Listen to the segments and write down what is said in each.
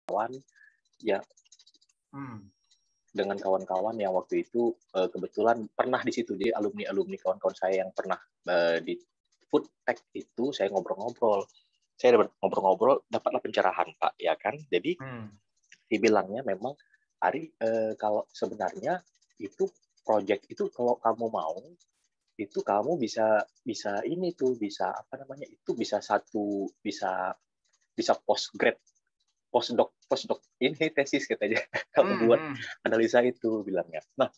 kawan ya, dengan kawan-kawan yang waktu itu kebetulan pernah di situ. Jadi alumni kawan-kawan saya yang pernah di food tech itu, saya ngobrol-ngobrol. Saya ngobrol-ngobrol, dapatlah pencerahan, Pak, ya kan? Jadi dibilangnya memang, Ari, kalau sebenarnya itu project itu kalau kamu mau, itu kamu bisa ini tuh, bisa apa namanya, itu bisa bisa postdoc ini tesis katanya kalau buat analisa itu bilangnya. Nah,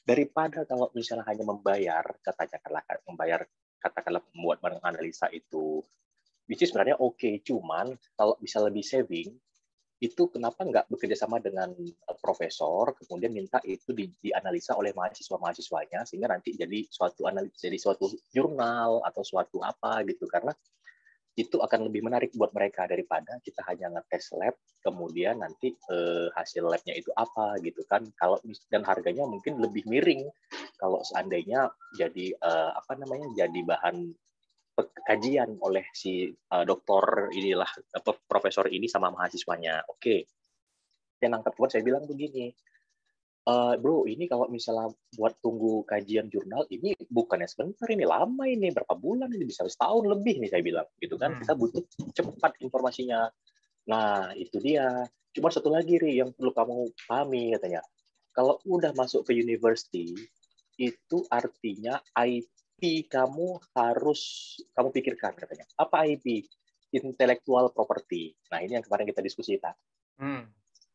daripada kalau misalnya hanya membayar katakanlah membuat barang analisa itu, which is sebenarnya oke, cuman kalau bisa lebih saving, itu kenapa nggak bekerja sama dengan profesor, kemudian minta itu dianalisa oleh mahasiswanya, sehingga nanti jadi suatu jurnal atau suatu apa gitu, karena itu akan lebih menarik buat mereka daripada kita hanya ngetes lab, kemudian nanti hasil labnya itu apa gitu kan. Dan harganya mungkin lebih miring kalau seandainya jadi jadi bahan kajian oleh si doktor inilah, profesor ini sama mahasiswanya. Oke. Dan angkat buat saya bilang begini, bro, ini kalau misalnya buat tunggu kajian jurnal, ini bukannya sebentar, ini lama, ini berapa bulan, ini bisa setahun lebih nih, saya bilang gitu kan. Kita butuh cepat informasinya. Nah, itu dia. Cuma satu lagi, Ri, yang perlu kamu pahami katanya. Kalau udah masuk ke university, itu artinya IP kamu pikirkan katanya. Apa IP? Intellectual property. Nah, ini yang kemarin kita diskusi, Pak.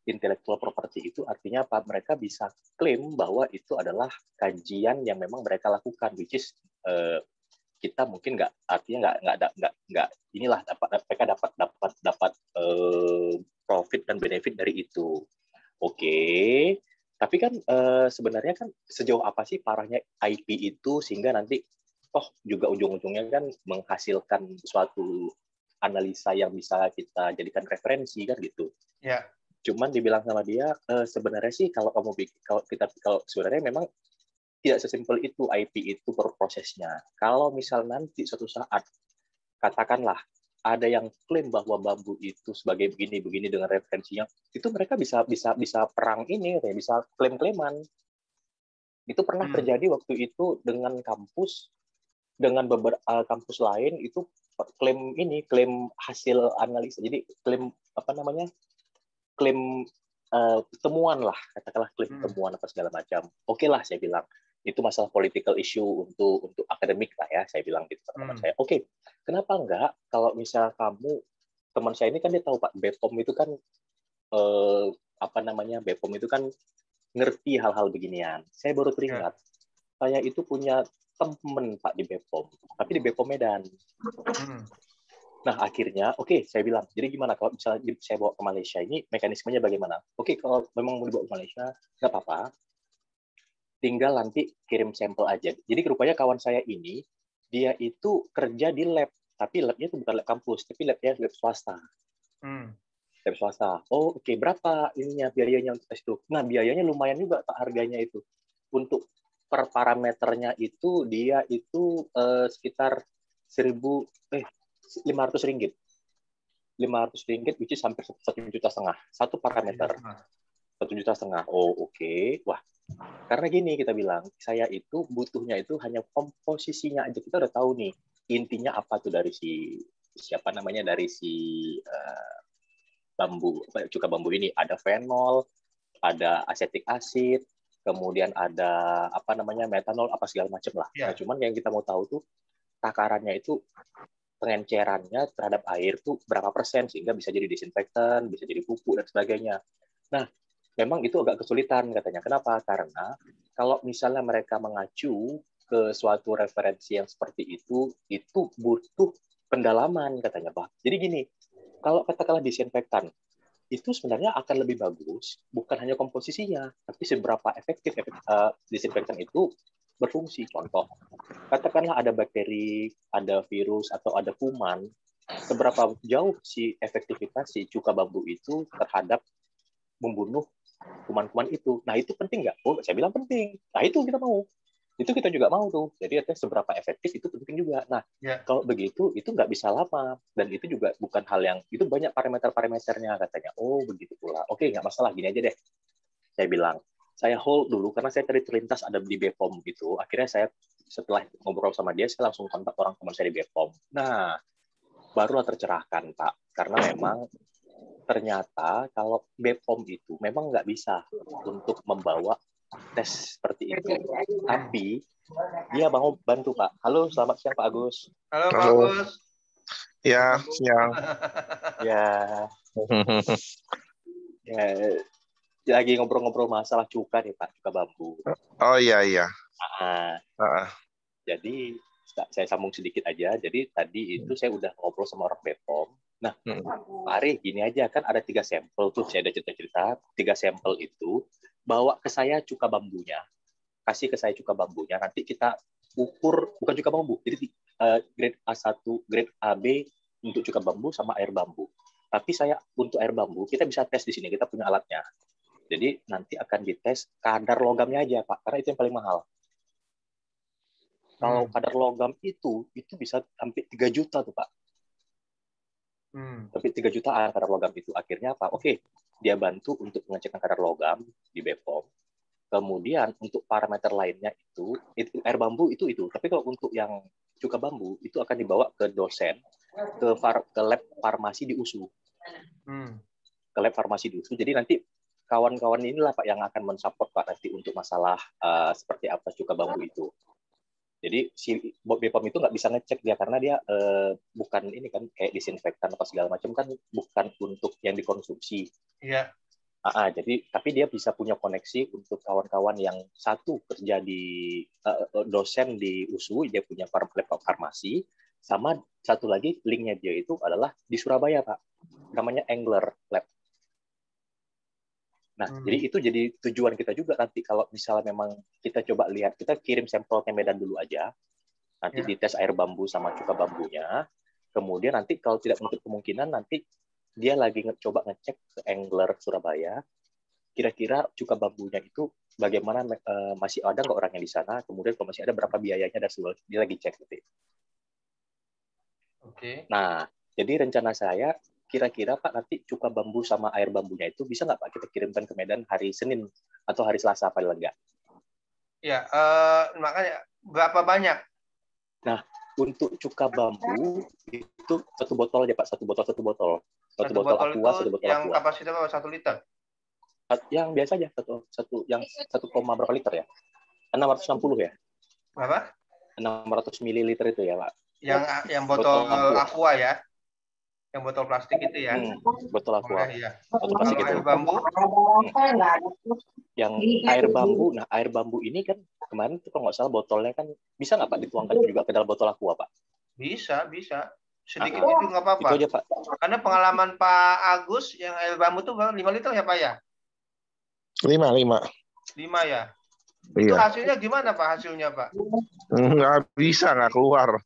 Intellectual property itu artinya apa? Mereka bisa klaim bahwa itu adalah kajian yang memang mereka lakukan, which is kita mungkin nggak inilah mereka dapat profit dan benefit dari itu. Oke. Tapi kan sebenarnya kan sejauh apa sih parahnya IP itu sehingga nanti juga ujung-ujungnya kan menghasilkan suatu analisa yang bisa kita jadikan referensi kan gitu. Ya. Cuman dibilang sama dia, sebenarnya sih kalau sebenarnya memang tidak sesimpel itu IP itu prosesnya. Kalau misal nanti suatu saat, katakanlah ada yang klaim bahwa bambu itu sebagai begini dengan referensinya, itu mereka bisa perang ini, bisa klaim-klaiman. Itu pernah terjadi waktu itu dengan dengan beberapa kampus lain itu klaim hasil analisa. Jadi klaim klaim temuan lah, katakanlah klaim temuan apa segala macam. Oke lah, saya bilang itu masalah political issue untuk akademik lah ya, saya bilang gitu sama teman saya. Oke, kenapa enggak kalau misal teman saya ini kan dia tahu Pak, BPOM itu kan BPOM itu kan ngerti hal-hal beginian. Saya baru teringat, saya itu punya temen Pak di BPOM, tapi di BPOM Medan. Nah, akhirnya, oke, saya bilang, jadi gimana kalau misalnya saya bawa ke Malaysia, ini mekanismenya bagaimana? Oke, kalau memang mau dibawa ke Malaysia, nggak apa-apa. Tinggal nanti kirim sampel aja. Jadi rupanya kawan saya ini, dia itu kerja di lab, tapi labnya itu bukan lab kampus, tapi labnya lab swasta. Lab swasta. Oh, oke, berapa ininya biayanya untuk tes itu? Nah, biayanya lumayan juga, Pak, harganya itu. Untuk per parameternya itu, dia itu sekitar 500 ringgit. 500 ringgit, which is hampir 1,5 juta. Satu parameter. 1,5 juta. Oh, oke. Wah, karena gini kita bilang, saya itu butuhnya itu hanya komposisinya aja. Kita udah tahu nih, intinya apa tuh dari dari si cuka bambu ini. Ada fenol, ada asetik asid, kemudian ada metanol, apa segala macam lah. Nah, cuman yang kita mau tahu tuh, takarannya itu pengencerannya terhadap air tuh berapa persen sehingga bisa jadi disinfektan, bisa jadi pupuk dan sebagainya. Nah, memang itu agak kesulitan katanya. Kenapa? Karena kalau misalnya mereka mengacu ke suatu referensi yang seperti itu butuh pendalaman katanya, Pak. Jadi gini, kalau katakanlah disinfektan, itu sebenarnya akan lebih bagus bukan hanya komposisinya, tapi seberapa efektif disinfektan itu berfungsi. Contoh, katakanlah ada bakteri, ada virus, atau ada kuman, seberapa jauh si efektivitas si cuka bambu itu terhadap membunuh kuman-kuman itu. Nah, itu penting nggak? Oh, saya bilang penting. Nah, itu kita mau. Itu kita juga mau tuh. Jadi artinya seberapa efektif itu penting juga. Nah, kalau begitu itu nggak bisa lama dan itu juga bukan hal yang itu banyak parameternya katanya. Oh begitu pula. Oke nggak masalah gini aja deh. Saya bilang saya hold dulu karena saya tadi terlintas ada di Bepom gitu. Akhirnya saya setelah ngobrol sama dia saya langsung kontak orang teman saya di Bepom. Nah barulah tercerahkan Pak karena memang ternyata kalau Bepom itu memang nggak bisa untuk membawa tes seperti itu. Tapi dia mau bantu Pak. Halo, selamat siang Pak Agus. Halo Pak Halo. Agus. Ya, siang. Ya, lagi ngobrol-ngobrol masalah cuka nih Pak, cuka bambu. Oh iya. Jadi saya sambung sedikit aja. Jadi tadi itu saya udah ngobrol sama orang Bepom. Nah, Pak Ari, gini aja kan ada 3 sampel tuh. Saya ada cerita-cerita 3 sampel itu bawa ke saya cuka bambunya. Kasih ke saya cuka bambunya. Nanti kita ukur bukan cuka bambu. Jadi grade A1, grade AB untuk cuka bambu sama air bambu. Tapi saya untuk air bambu kita bisa tes di sini. Kita punya alatnya. Jadi nanti akan dites kadar logamnya aja Pak. Karena itu yang paling mahal. Kalau kadar logam itu bisa sampai 3 juta tuh Pak. Tapi 3 jutaan kadar logam itu. Akhirnya apa? Oke, dia bantu untuk mengecekkan kadar logam di Bepom. Kemudian untuk parameter lainnya itu air bambu itu. Tapi kalau untuk yang cuka bambu itu akan dibawa ke dosen ke lab farmasi di USU. Ke lab farmasi di USU. Jadi nanti kawan-kawan inilah Pak yang akan mensupport Pak nanti untuk masalah seperti apa cuka bambu itu. Jadi si Bepom itu nggak bisa ngecek dia karena dia bukan ini kan kayak disinfektan apa segala macam kan bukan untuk yang dikonsumsi. Iya. Jadi tapi dia bisa punya koneksi untuk kawan-kawan yang satu kerja di dosen di USU, dia punya lab farmasi, sama satu lagi linknya dia itu adalah di Surabaya Pak, namanya Angler Lab. Nah, jadi itu jadi tujuan kita juga nanti kalau misalnya memang kita coba lihat, kita kirim sampel ke Medan dulu aja, nanti dites air bambu sama cuka bambunya, kemudian nanti kalau tidak menutup kemungkinan nanti dia lagi coba ngecek ke Angler Surabaya, kira-kira cuka bambunya itu bagaimana, masih ada nggak orangnya di sana, kemudian kalau masih ada berapa biayanya, dan dia lagi cek gitu. Oke. Nah, jadi rencana saya kira-kira Pak nanti cuka bambu sama air bambunya itu bisa nggak Pak kita kirimkan ke Medan hari Senin atau hari Selasa paling enggak? Ya, makanya berapa banyak? Nah, untuk cuka bambu itu satu botol aja Pak, satu botol Satu botol aqua, satu botol yang aqua. kapasitas berapa? 1 liter? Yang biasa aja, yang 1, berapa liter ya? 660 ya? Berapa? 600 mililiter itu ya Pak. Yang botol aqua ya? Yang botol plastik itu ya? Botol aqua. Ya. Botol plastik itu. Air bambu? Yang air bambu, nah air bambu ini kan kemarin tuh kalau nggak salah botolnya kan bisa nggak Pak dituangkan juga ke dalam botol aqua Pak? Bisa. Sedikit itu nggak apa-apa. Itu aja Pak. Karena pengalaman Pak Agus yang air bambu tuh 5 liter ya Pak ya? 5 ya? Iya. Itu hasilnya gimana Pak hasilnya Pak? Nggak bisa, nggak keluar.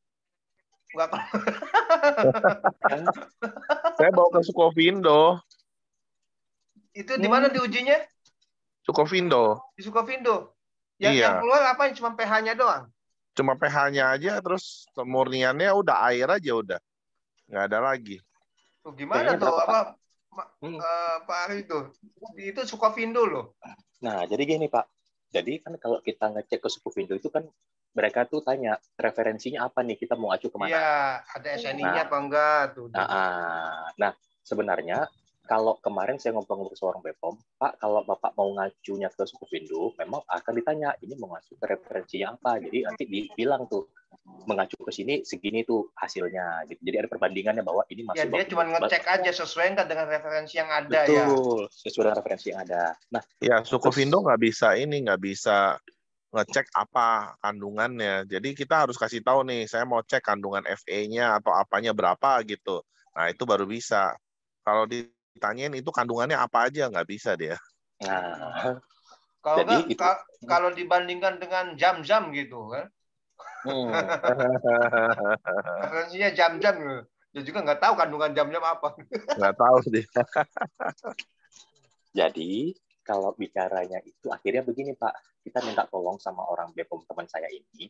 Nggak Saya bawa ke Sukovindo. Itu di mana diujinya? Sukovindo. Di Sukovindo. Iya. Yang keluar apa? Cuma pH-nya doang? Cuma pH-nya aja, terus murniannya udah air aja udah. Nggak ada lagi. Tuh, gimana tuh? Pak Ari itu? Itu Sukovindo loh. Nah, jadi gini Pak. Jadi kan kalau kita ngecek ke Sukovindo itu kan mereka tuh tanya referensinya apa nih, kita mau acu kemana? Iya, ada SNI-nya apa enggak tuh. Nah, sebenarnya kalau kemarin saya ngobrol-ngobrol sama orang Bepom, Pak, kalau Bapak mau ngacunya ke Sukovindo, memang akan ditanya, ini mau ngacu ke referensinya apa? Jadi nanti dibilang tuh, mengacu ke sini, segini tuh hasilnya. Gitu. Jadi ada perbandingannya bahwa ini masih... Ya, dia cuma ngecek aja, sesuai nggak dengan referensi yang ada. Betul, sesuai dengan referensi yang ada. Nah, ya, Sukovindo nggak bisa ngecek apa kandungannya. Jadi kita harus kasih tahu nih, saya mau cek kandungan Fe-nya atau apanya berapa gitu. Nah, itu baru bisa. Kalau ditanyain itu kandungannya apa aja, nggak bisa dia. Nah, kalau dibandingkan dengan jam-jam gitu kan. Referensinya jam-jam. Dia juga nggak tahu kandungan jam-jam apa. Nggak tahu dia. Jadi kalau bicaranya itu akhirnya begini Pak, kita minta tolong sama orang BPOM teman saya ini,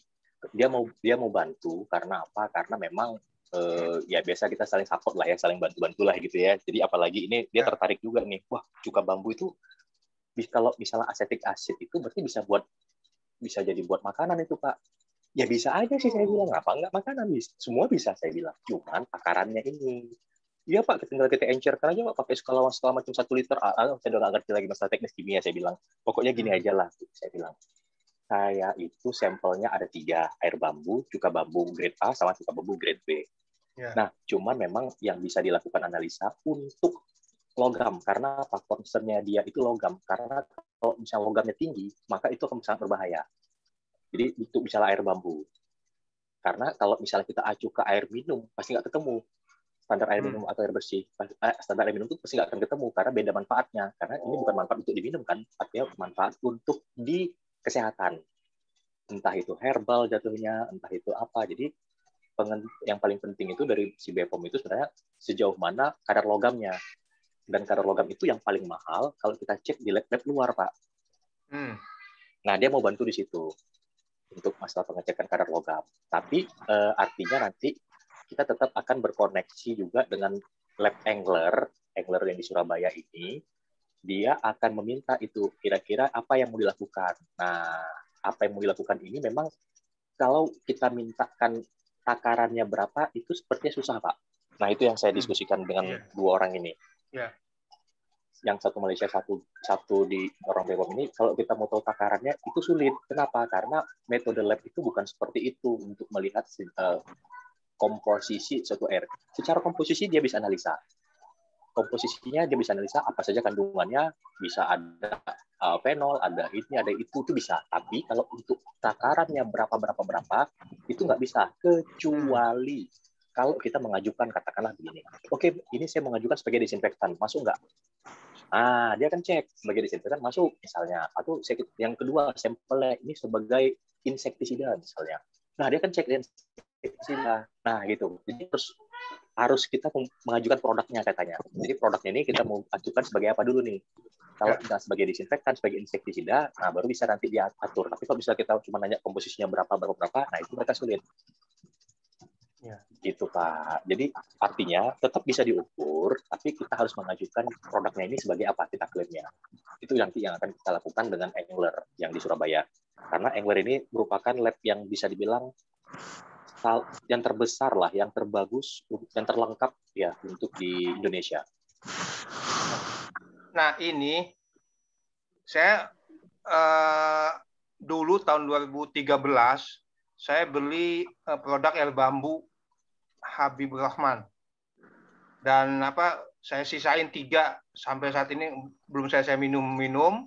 dia mau bantu karena apa? Karena memang ya biasa kita saling support lah ya, saling bantu-bantu lah gitu ya. Jadi apalagi ini dia tertarik juga nih, wah cuka bambu itu kalau misalnya asetik asid itu berarti bisa jadi buat makanan itu Pak. Ya bisa aja sih saya bilang, apa enggak makanan, semua bisa saya bilang, cuman takarannya ini. Iya Pak, tinggal kita encerkan aja Pak, pakai skala macam 1 liter. Saya udah nggak ngerti lagi masalah teknis kimia, saya bilang. Pokoknya gini aja lah, saya bilang. Saya itu sampelnya ada 3, air bambu, cuka bambu grade A, sama cuka bambu grade B. Nah, cuman memang yang bisa dilakukan analisa untuk logam, karena apa? Concernnya dia itu logam. Karena kalau misalnya logamnya tinggi, maka itu akan sangat berbahaya. Jadi untuk misalnya air bambu. Karena kalau misalnya kita acu ke air minum, pasti nggak ketemu. Standar air minum atau air bersih. Standar air minum itu pasti nggak akan ketemu, karena beda manfaatnya. Karena ini bukan manfaat untuk diminum, kan? Artinya manfaat untuk di kesehatan. Entah itu herbal jatuhnya, entah itu apa. Jadi yang paling penting itu dari si BPOM itu sebenarnya sejauh mana kadar logamnya. Dan kadar logam itu yang paling mahal kalau kita cek di lab-lab luar, Pak. Nah, dia mau bantu di situ untuk masalah pengecekan kadar logam. Tapi artinya nanti kita tetap akan berkoneksi juga dengan lab angler yang di Surabaya ini. Dia akan meminta itu kira-kira apa yang mau dilakukan. Nah, apa yang mau dilakukan ini memang kalau kita mintakan takarannya berapa itu sepertinya susah, Pak. Nah, itu yang saya diskusikan dengan 2 orang ini. Yang satu Malaysia, satu di orang BPOM ini, kalau kita mau tahu takarannya itu sulit. Kenapa? Karena metode lab itu bukan seperti itu untuk melihat komposisi suatu air. Secara komposisi dia bisa analisa. Komposisinya dia bisa analisa apa saja kandungannya, bisa ada fenol, ada itu bisa. Tapi kalau untuk takarannya berapa itu nggak bisa, kecuali kalau kita mengajukan katakanlah begini. Oke, ini saya mengajukan sebagai disinfektan, masuk nggak? Dia akan cek sebagai disinfektan masuk misalnya, atau yang kedua sampelnya ini sebagai insektisida misalnya. Nah, dia akan cek insektisida. Nah, gitu. Jadi harus kita mengajukan produknya katanya. Jadi produknya ini kita mau ajukan sebagai apa dulu nih? Kalau kita sebagai disinfektan, sebagai insektisida, nah baru bisa nanti diatur. Tapi kalau bisa kita cuma nanya komposisinya berapa, nah itu mereka sulit. Gitu Pak. Jadi artinya tetap bisa diukur, tapi kita harus mengajukan produknya ini sebagai apa kita klaimnya. Itu nanti yang akan kita lakukan dengan Angler yang di Surabaya. Karena Angler ini merupakan lab yang bisa dibilang yang terbesar lah, yang terbagus, yang terlengkap ya untuk di Indonesia. Nah ini saya dulu tahun 2013 saya beli produk air bambu Habibur Rahman, dan saya sisain 3 sampai saat ini belum saya minum.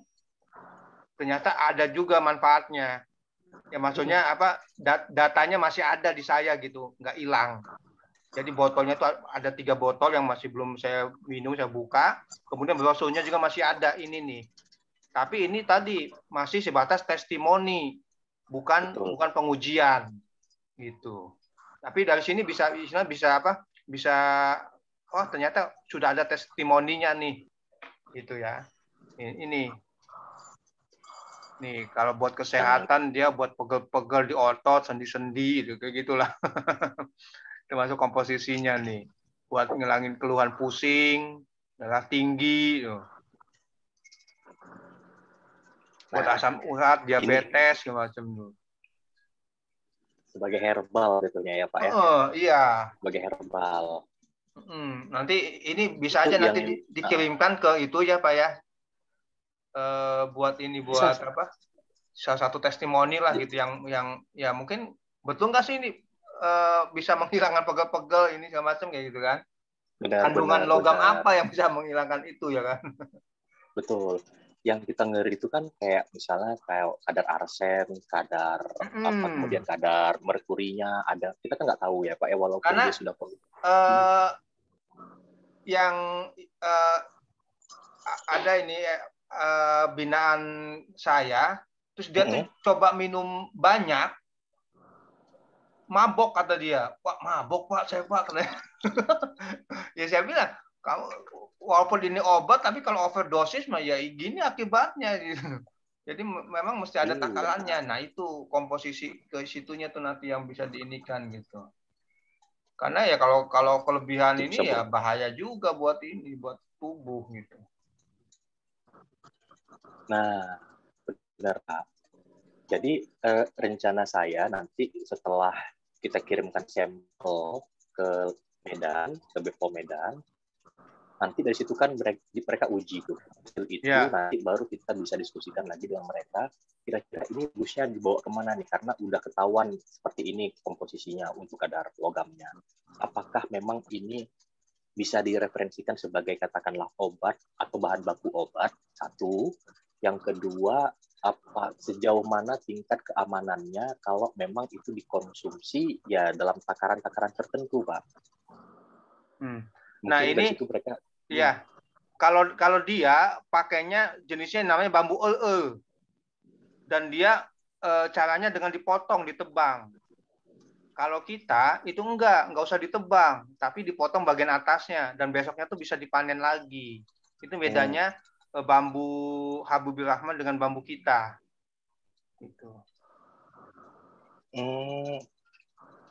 Ternyata ada juga manfaatnya. Ya maksudnya datanya masih ada di saya gitu, nggak hilang. Jadi botolnya itu ada 3 botol yang masih belum saya minum, saya buka. Kemudian brosurnya juga masih ada ini nih. Tapi ini tadi masih sebatas testimoni, bukan pengujian gitu. Tapi dari sini bisa oh ternyata sudah ada testimoninya nih, gitu ya. Ini nih kalau buat kesehatan dia buat pegel-pegel di otot, sendi-sendi gitu, kayak gitulah. Termasuk komposisinya nih, buat ngilangin keluhan pusing, darah tinggi, buat asam urat, diabetes, macam itu. Sebagai herbal tentunya ya Pak ya. Iya. Sebagai herbal. Nanti ini bisa aja nanti dikirimkan ke itu ya Pak ya. Buat bisa. Salah satu testimoni lah gitu yang ya mungkin betul nggak sih ini bisa menghilangkan pegel-pegel ini segala macam kayak gitu kan. Kandungan logam apa yang bisa menghilangkan itu ya kan. Betul. Yang kita ngeri itu kan kayak misalnya kayak kadar arsen, kadar kemudian kadar merkurinya ada. Kita kan nggak tahu ya Pak ya, walaupun karena dia sudah yang ada ini binaan saya, terus dia tuh coba minum banyak, mabok kata dia. Pak mabok Pak, saya Pak. Ya saya bilang Kamu walaupun ini obat, tapi kalau overdosis mah ya gini akibatnya gitu. Jadi memang mesti ada Iya. takarannya. Nah itu komposisi ke situnya tuh nanti yang bisa diinikan gitu. Karena ya kalau kelebihan Itu bisa ini ya bahaya juga buat ini, buat tubuh gitu. Nah, benar Pak. Jadi rencana saya nanti setelah kita kirimkan sampel ke Medan, ke BPOM Medan, nanti dari situ kan mereka uji tuh. Hasil itu Ya. nanti baru kita bisa diskusikan lagi dengan mereka, kira-kira ini bagusnya dibawa kemana nih, karena udah ketahuan seperti ini komposisinya untuk kadar logamnya. Apakah memang ini bisa direferensikan sebagai katakanlah obat atau bahan baku obat, satu. Yang kedua, apa sejauh mana tingkat keamanannya kalau memang itu dikonsumsi ya dalam takaran-takaran tertentu, Pak. Nah Mungkin dari ini situ mereka ya kalau dia pakainya jenisnya namanya bambu dan dia caranya dengan dipotong, ditebang. Kalau kita itu enggak usah ditebang, tapi dipotong bagian atasnya dan besoknya tuh bisa dipanen lagi. Itu bedanya bambu Habibur Rahman dengan bambu kita. Gitu.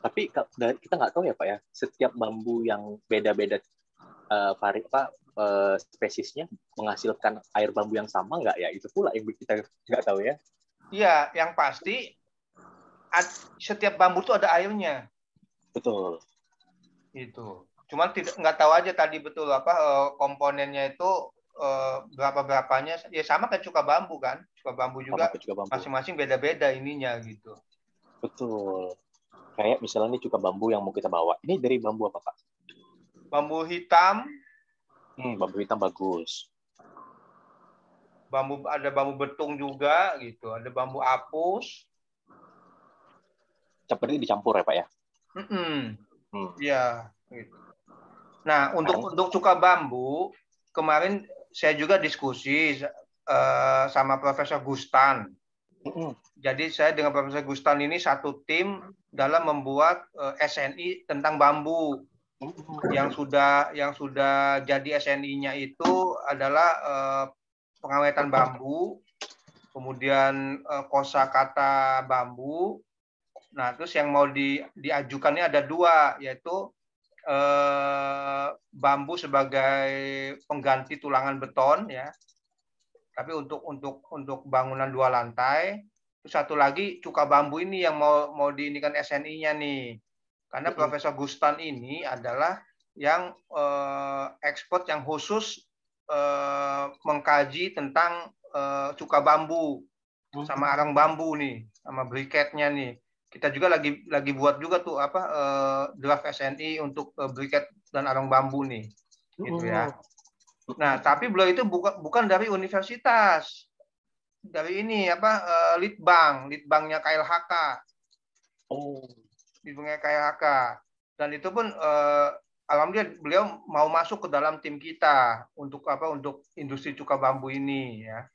Tapi kita nggak tahu ya Pak ya, setiap bambu yang beda-beda spesiesnya menghasilkan air bambu yang sama nggak ya? Itu pula yang kita nggak tahu ya. Iya, yang pasti setiap bambu itu ada airnya. Betul. Itu. Cuman nggak tahu aja tadi betul apa komponennya itu berapa-berapanya. Ya sama kayak cuka bambu kan. Cuka bambu juga masing-masing beda-beda ininya gitu. Betul. Kayak misalnya ini cuka bambu yang mau kita bawa. Ini dari bambu apa, Pak? Bambu hitam. Bambu hitam bagus. Ada bambu betung juga gitu. Ada bambu apus. Seperti dicampur ya, Pak ya? Iya. Gitu. Nah, untuk cuka bambu, kemarin saya juga diskusi sama Profesor Gustan. Jadi saya dengan Profesor Gustan ini satu tim dalam membuat SNI tentang bambu. Yang sudah jadi SNI-nya itu adalah pengawetan bambu, kemudian kosakata bambu. Nah, terus yang mau diajukannya ada dua, yaitu bambu sebagai pengganti tulangan beton ya. Tapi untuk bangunan 2 lantai. Terus satu lagi cuka bambu ini yang mau diinikan SNI-nya nih. Karena Profesor Gustan ini adalah yang ekspert yang khusus mengkaji tentang cuka bambu sama arang bambu nih, sama briketnya nih. Kita juga lagi buat juga tuh apa draft SNI untuk briket dan arang bambu nih, gitu ya. Nah, tapi beliau itu bukan dari universitas, dari ini apa litbangnya KLHK. Litbangnya KLHK. Dan itu pun alhamdulillah beliau mau masuk ke dalam tim kita untuk industri cuka bambu ini ya.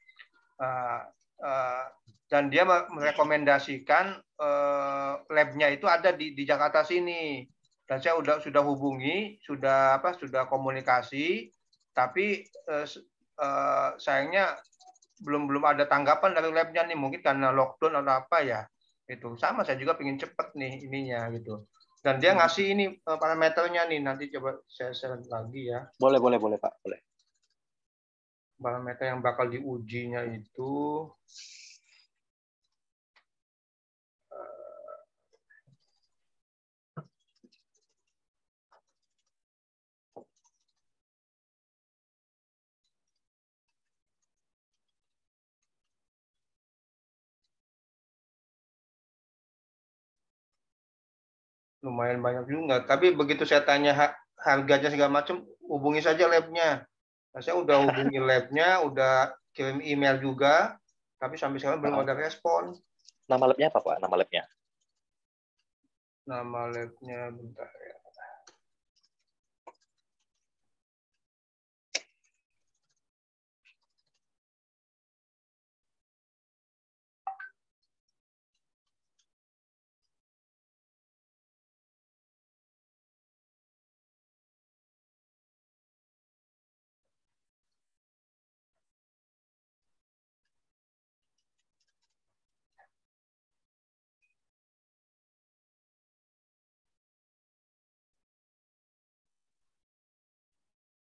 Dan dia merekomendasikan labnya itu ada di Jakarta sini. Dan saya sudah hubungi, sudah komunikasi, tapi sayangnya belum ada tanggapan dari labnya nih, mungkin karena lockdown atau apa ya. Itu sama, saya juga pengen cepet nih ininya gitu. Dan dia ngasih ini parameternya nih, nanti coba saya share lagi ya. Boleh Pak, boleh. Parameter yang bakal diujinya itu lumayan banyak juga. Tapi begitu saya tanya harganya segala macam, hubungi saja labnya. Nah, saya udah hubungi labnya, udah kirim email juga, tapi sampai sekarang belum ada respon. Nama labnya apa, Pak? Nama labnya? Nama labnya bentar ya.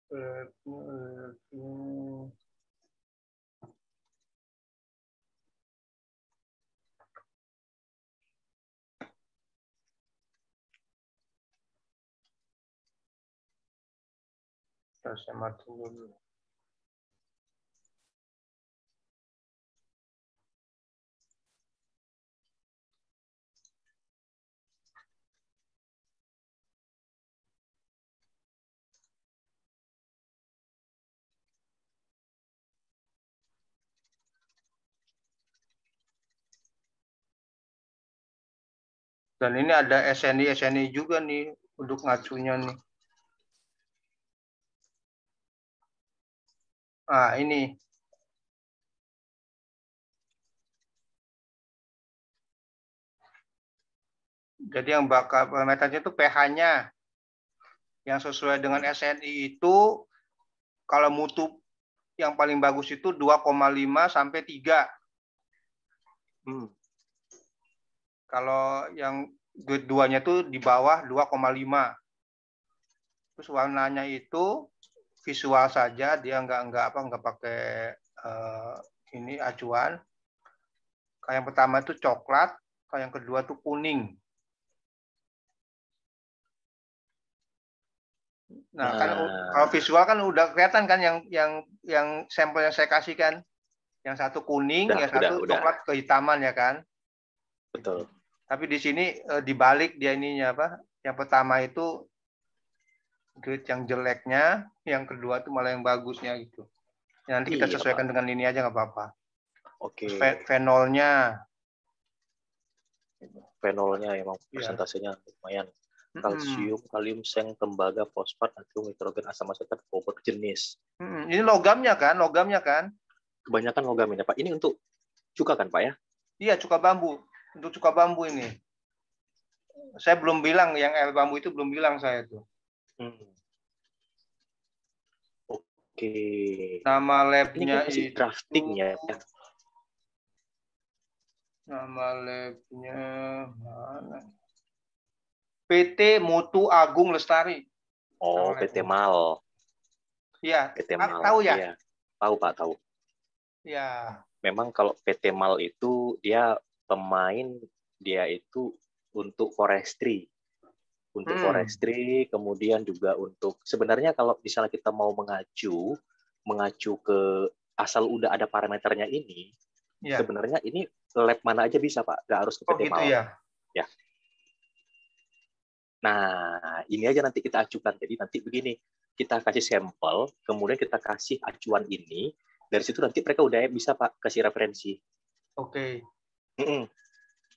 Saya matiin dulu. Dan ini ada SNI juga nih untuk ngacunya nih. Ah, ini. Jadi yang bakal parameternya itu pH-nya. Yang sesuai dengan SNI itu kalau mutu yang paling bagus itu 2,5 sampai 3. Kalau yang grade 2-nya itu di bawah 2,5. Terus warnanya itu visual saja, dia nggak pakai ini acuan. Kalau yang pertama itu coklat, kalau yang kedua itu kuning. Nah, kan kalau visual kan udah kelihatan kan yang sampel yang saya kasih kan. Yang satu kuning, yang satu coklat kehitaman ya kan. Betul. Tapi di sini dibalik dia ininya apa? Yang pertama itu grade yang jeleknya, yang kedua itu malah yang bagusnya gitu. Ya, nanti kita sesuaikan dengan ini aja nggak apa-apa. Oke. Fenolnya emang persentasenya lumayan. Kalsium, kalium, seng, tembaga, fosfat, natrium, nitrogen, asam asetat, bobot jenis. Ini logamnya kan? Kebanyakan logam ini, Pak. Ini untuk cuka kan, Pak ya? Iya, cuka bambu. Untuk cuka bambu ini. Saya belum bilang yang air bambu itu belum bilang saya tuh. Oke. Nama labnya itu draftingnya. Nama labnya mana? PT Mutu Agung Lestari. Oh, PT Mal. Iya. PT Mal. Tahu ya? Iya. Tahu Pak, tahu. Ya. Memang kalau PT Mal itu dia pemain, dia itu untuk forestry. Untuk forestry, kemudian juga untuk sebenarnya kalau misalnya kita mau mengacu ke asal udah ada parameternya ini, sebenarnya ini lab mana aja bisa Pak, nggak harus ke PT Mal. Ya. Nah, ini aja nanti kita acukan. Jadi nanti begini, kita kasih sampel, kemudian kita kasih acuan ini, dari situ nanti mereka udah bisa Pak kasih referensi. Oke.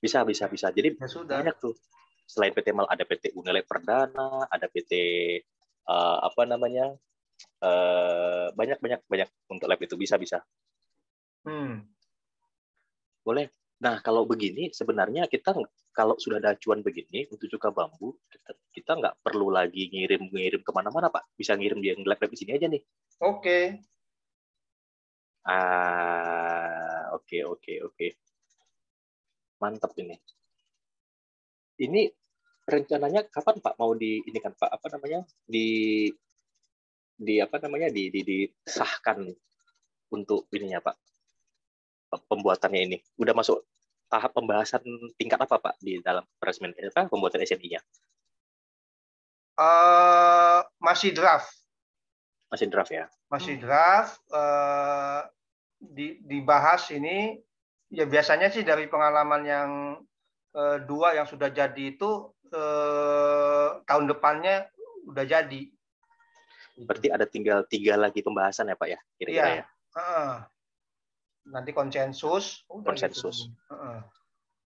Bisa. Jadi banyak tuh. Selain PT Mal ada PT Unilab Perdana, ada PT banyak untuk lab itu bisa. Boleh. Nah, kalau begini sebenarnya kita kalau sudah ada acuan begini untuk cuka bambu, kita nggak perlu lagi ngirim kemana-mana Pak. Bisa ngirim di lab di sini aja nih. Oke. Oke. Mantap ini. Ini rencananya kapan Pak mau ini kan Pak disahkan untuk ininya Pak, pembuatannya ini udah masuk tahap pembahasan tingkat apa Pak di dalam resmen pembuatan SNI-nya? Masih draft ya. Masih draft. Dibahas ini ya biasanya sih dari pengalaman yang 2 yang sudah jadi itu tahun depannya udah jadi. Berarti ada tinggal 3 lagi pembahasan ya Pak ya, kira-kira ya. Nanti konsensus. Konsensus.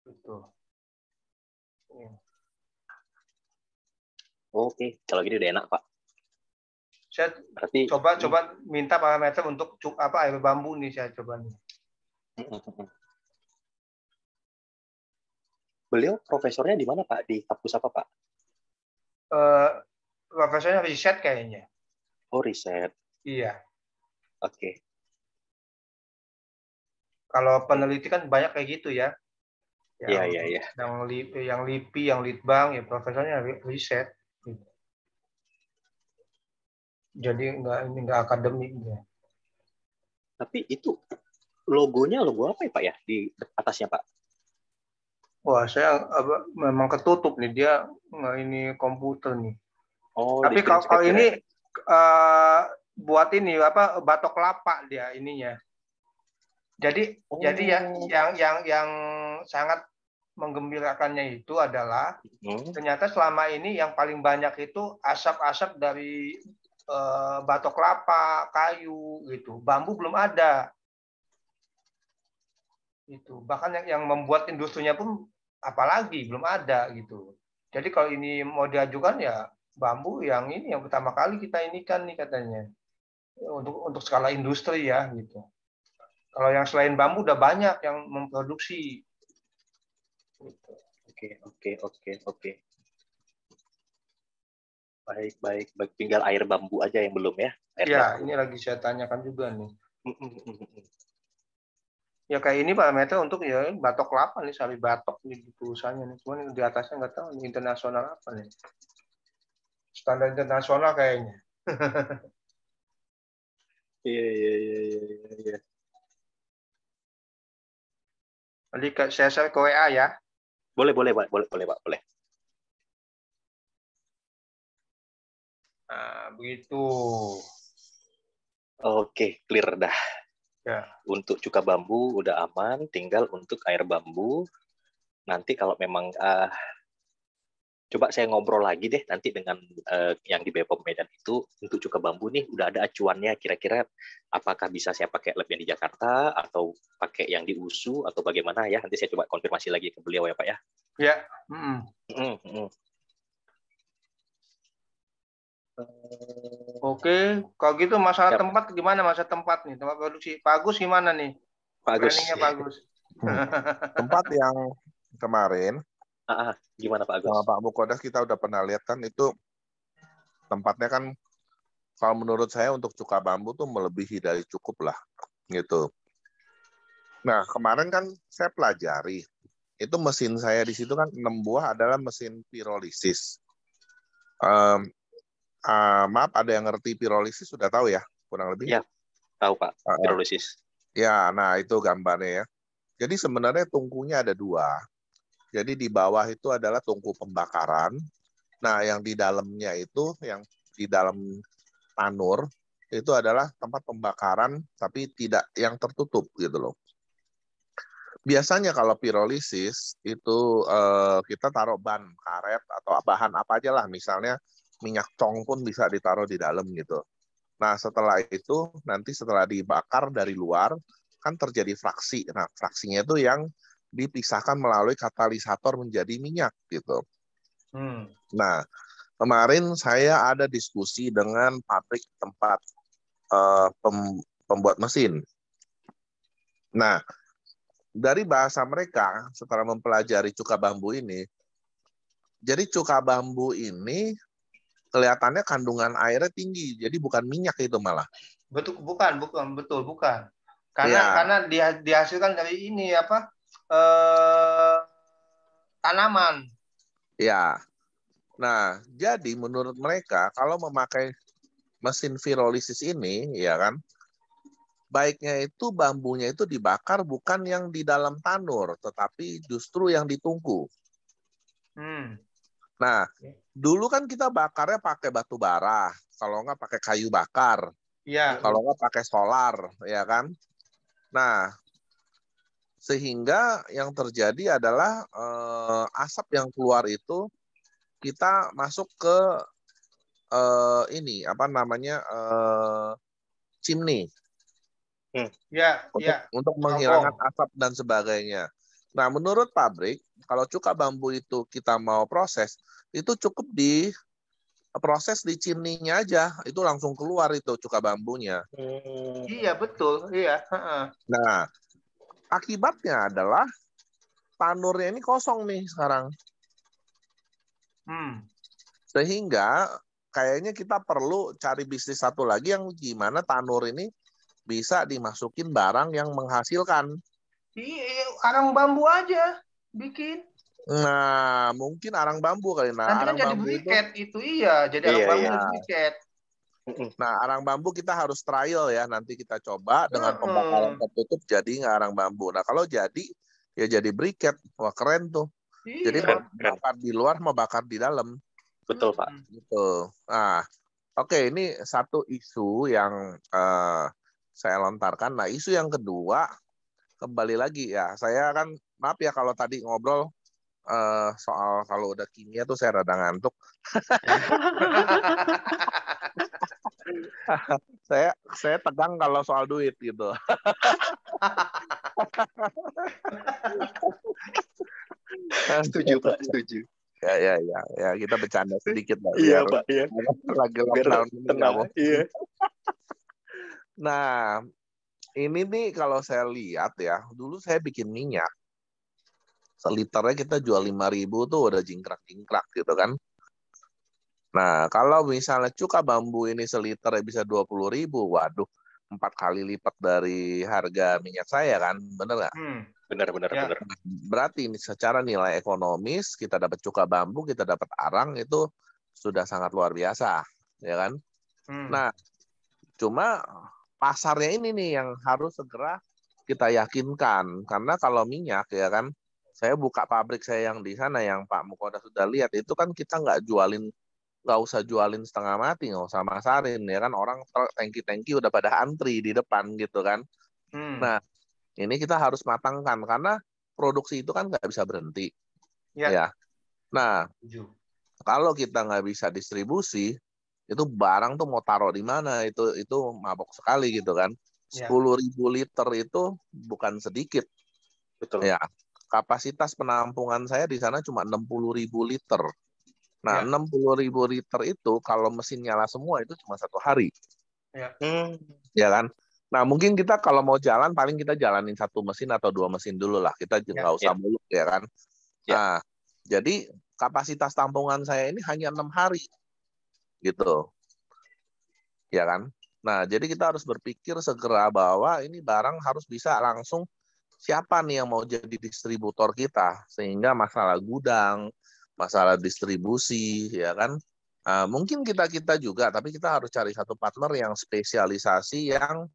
Gitu. Oke, kalau gini udah enak Pak. Saya berarti coba minta parameter untuk air bambu nih saya coba nih. Beliau profesornya di mana Pak? Di kampus apa Pak? Profesornya riset kayaknya. Oh, riset. Iya. Oke. Kalau peneliti kan banyak kayak gitu ya. Iya. Yang LIPI, yang litbang, ya profesornya riset. Jadi nggak akademik ya. Tapi itu logonya logo apa ya Pak ya di atasnya Pak? Wah, saya memang ketutup nih, dia nggak ini komputer nih. Oh, di Tapi screen kalau capture ini ya? buat ini apa batok kelapa dia ininya. Jadi ya Oh. yang sangat menggembirakannya itu adalah ternyata selama ini yang paling banyak itu asap-asap dari batok kelapa, kayu gitu. Bambu belum ada. Itu. Bahkan yang membuat industrinya pun apalagi belum ada gitu. Jadi kalau ini mau diajukan ya bambu yang ini yang pertama kali kita inikan nih katanya. Untuk skala industri ya gitu. Kalau yang selain bambu udah banyak yang memproduksi. Oke. Baik. Tinggal air bambu aja yang belum ya? Air Ya, bambu. ini lagi saya tanyakan juga nih. Ya kayak ini parameter untuk ya batok kelapa nih, sari batok nih di perusahaannya nih. Cuman di atasnya nggak tahu nih internasional apa nih. Standar internasional kayaknya. Iya. Nanti saya share ke WA ya. Boleh Pak. Nah, begitu. Oke, clear dah. Ya. Untuk cuka bambu udah aman, tinggal untuk air bambu. Nanti kalau memang coba saya ngobrol lagi deh nanti dengan yang di Bepom Medan itu untuk cuka bambu nih udah ada acuannya kira-kira apakah bisa saya pakai lab yang di Jakarta atau pakai yang di USU atau bagaimana ya, nanti saya coba konfirmasi lagi ke beliau ya Pak ya. Ya. Oke, kalau gitu masalah Yap. tempat gimana, masalah tempat nih, tempat produksi. Pak Agus gimana nih? Pak Agus. Planningnya Pak Agus. Tempat yang kemarin gimana Pak Agus? sama Pak Mukodas kita udah pernah lihat kan, itu tempatnya kan kalau menurut saya untuk cuka bambu tuh melebihi dari cukup lah gitu. Nah kemarin kan saya pelajari itu mesin saya di situ kan 6 buah adalah mesin pirolisis. Maaf, ada yang ngerti pirolisis sudah tahu ya kurang lebih? Ya, tahu Pak, pirolisis. Ya, nah itu gambarnya ya. Jadi sebenarnya tungkunya ada 2. Jadi di bawah itu adalah tungku pembakaran. Nah, yang di dalamnya itu, yang di dalam tanur, itu adalah tempat pembakaran, tapi tidak yang tertutup gitu loh. Biasanya kalau pirolisis, itu kita taruh ban karet atau bahan apa aja lah, misalnya minyak cong pun bisa ditaruh di dalam gitu. Nah, setelah itu, nanti setelah dibakar dari luar, kan terjadi fraksi. Nah, fraksinya itu yang dipisahkan melalui katalisator menjadi minyak gitu. Nah, kemarin saya ada diskusi dengan pabrik tempat pembuat mesin. Nah, dari bahasa mereka setelah mempelajari cuka bambu ini, jadi cuka bambu ini kelihatannya kandungan airnya tinggi, jadi bukan minyak itu malah. Bukan. Karena dihasilkan dari ini apa? Tanaman. Ya. Nah, jadi menurut mereka kalau memakai mesin pirolisis ini, ya kan, baiknya itu bambunya itu dibakar bukan yang di dalam tanur, tetapi justru yang ditungku. Nah, dulu kan kita bakarnya pakai batu bara, kalau nggak pakai kayu bakar, kalau nggak pakai solar, ya kan. Nah, sehingga yang terjadi adalah asap yang keluar itu kita masuk ke ini apa namanya chimney. Untuk menghilangkan asap dan sebagainya. Nah, menurut pabrik, kalau cuka bambu itu kita mau proses, itu cukup di proses di chimney-nya aja, itu langsung keluar itu cuka bambunya. Iya, betul. Iya. Nah, akibatnya adalah tanurnya ini kosong nih sekarang. Sehingga kayaknya kita perlu cari bisnis satu lagi yang gimana tanur ini bisa dimasukin barang yang menghasilkan. Arang bambu aja bikin. Nah, mungkin arang bambu kali. Nah, nanti arang kan jadi bambu briket itu iya, jadi arang bambu jadi briket. Nah, arang bambu kita harus trial ya. Nanti kita coba dengan pembakaran tertutup jadi nggak arang bambu. Nah, kalau jadi, ya jadi briket. Wah, keren tuh. Jadi Iya. bakar di luar, mau bakar di dalam. Betul, Pak. Gitu. Nah, oke, ini satu isu yang saya lontarkan. Nah, isu yang kedua, kembali lagi ya. Saya kan, maaf ya kalau tadi ngobrol soal kalau udah kimia tuh saya rada ngantuk. saya tegang kalau soal duit gitu. Setuju, Pak. Setuju. Ya, kita bercanda sedikit lah Iya, biar Pak. Iya. lagi Biar lockdown ini nggak tenang. mau. Iya. Nah, ini nih kalau saya lihat ya, dulu saya bikin minyak. Seliternya kita jual 5.000 tuh udah jingkrak-jingkrak gitu kan. Nah, kalau misalnya cuka bambu ini seliternya bisa 20.000, waduh, 4 kali lipat dari harga minyak saya kan, bener nggak? Benar. Ya. Berarti ini secara nilai ekonomis kita dapat cuka bambu, kita dapat arang itu sudah sangat luar biasa, ya kan? Nah, cuma pasarnya ini nih yang harus segera kita yakinkan, karena kalau minyak ya kan, saya buka pabrik saya yang di sana yang Pak Mukoda sudah lihat itu kan kita nggak usah jualin setengah mati, nggak usah masarin ya kan, orang tangki udah pada antri di depan gitu kan. Nah, ini kita harus matangkan karena produksi itu kan nggak bisa berhenti ya. Nah, kalau kita nggak bisa distribusi, itu barang tuh mau taruh di mana itu mabok sekali gitu kan. 10.000 liter itu bukan sedikit. Betul. Ya, kapasitas penampungan saya di sana cuma 60.000 liter. Nah, 60.000 liter itu kalau mesin nyala semua itu cuma 1 hari. Ya kan? Nah, mungkin kita kalau mau jalan paling kita jalanin 1 mesin atau 2 mesin dulu lah. Kita nggak usah muluk ya kan. Nah, jadi kapasitas tampungan saya ini hanya 6 hari. Gitu. Ya kan? Nah, jadi kita harus berpikir segera bahwa ini barang harus bisa langsung siapa nih yang mau jadi distributor kita, sehingga masalah gudang, masalah distribusi, ya kan? Mungkin kita juga, tapi kita harus cari satu partner yang spesialisasi yang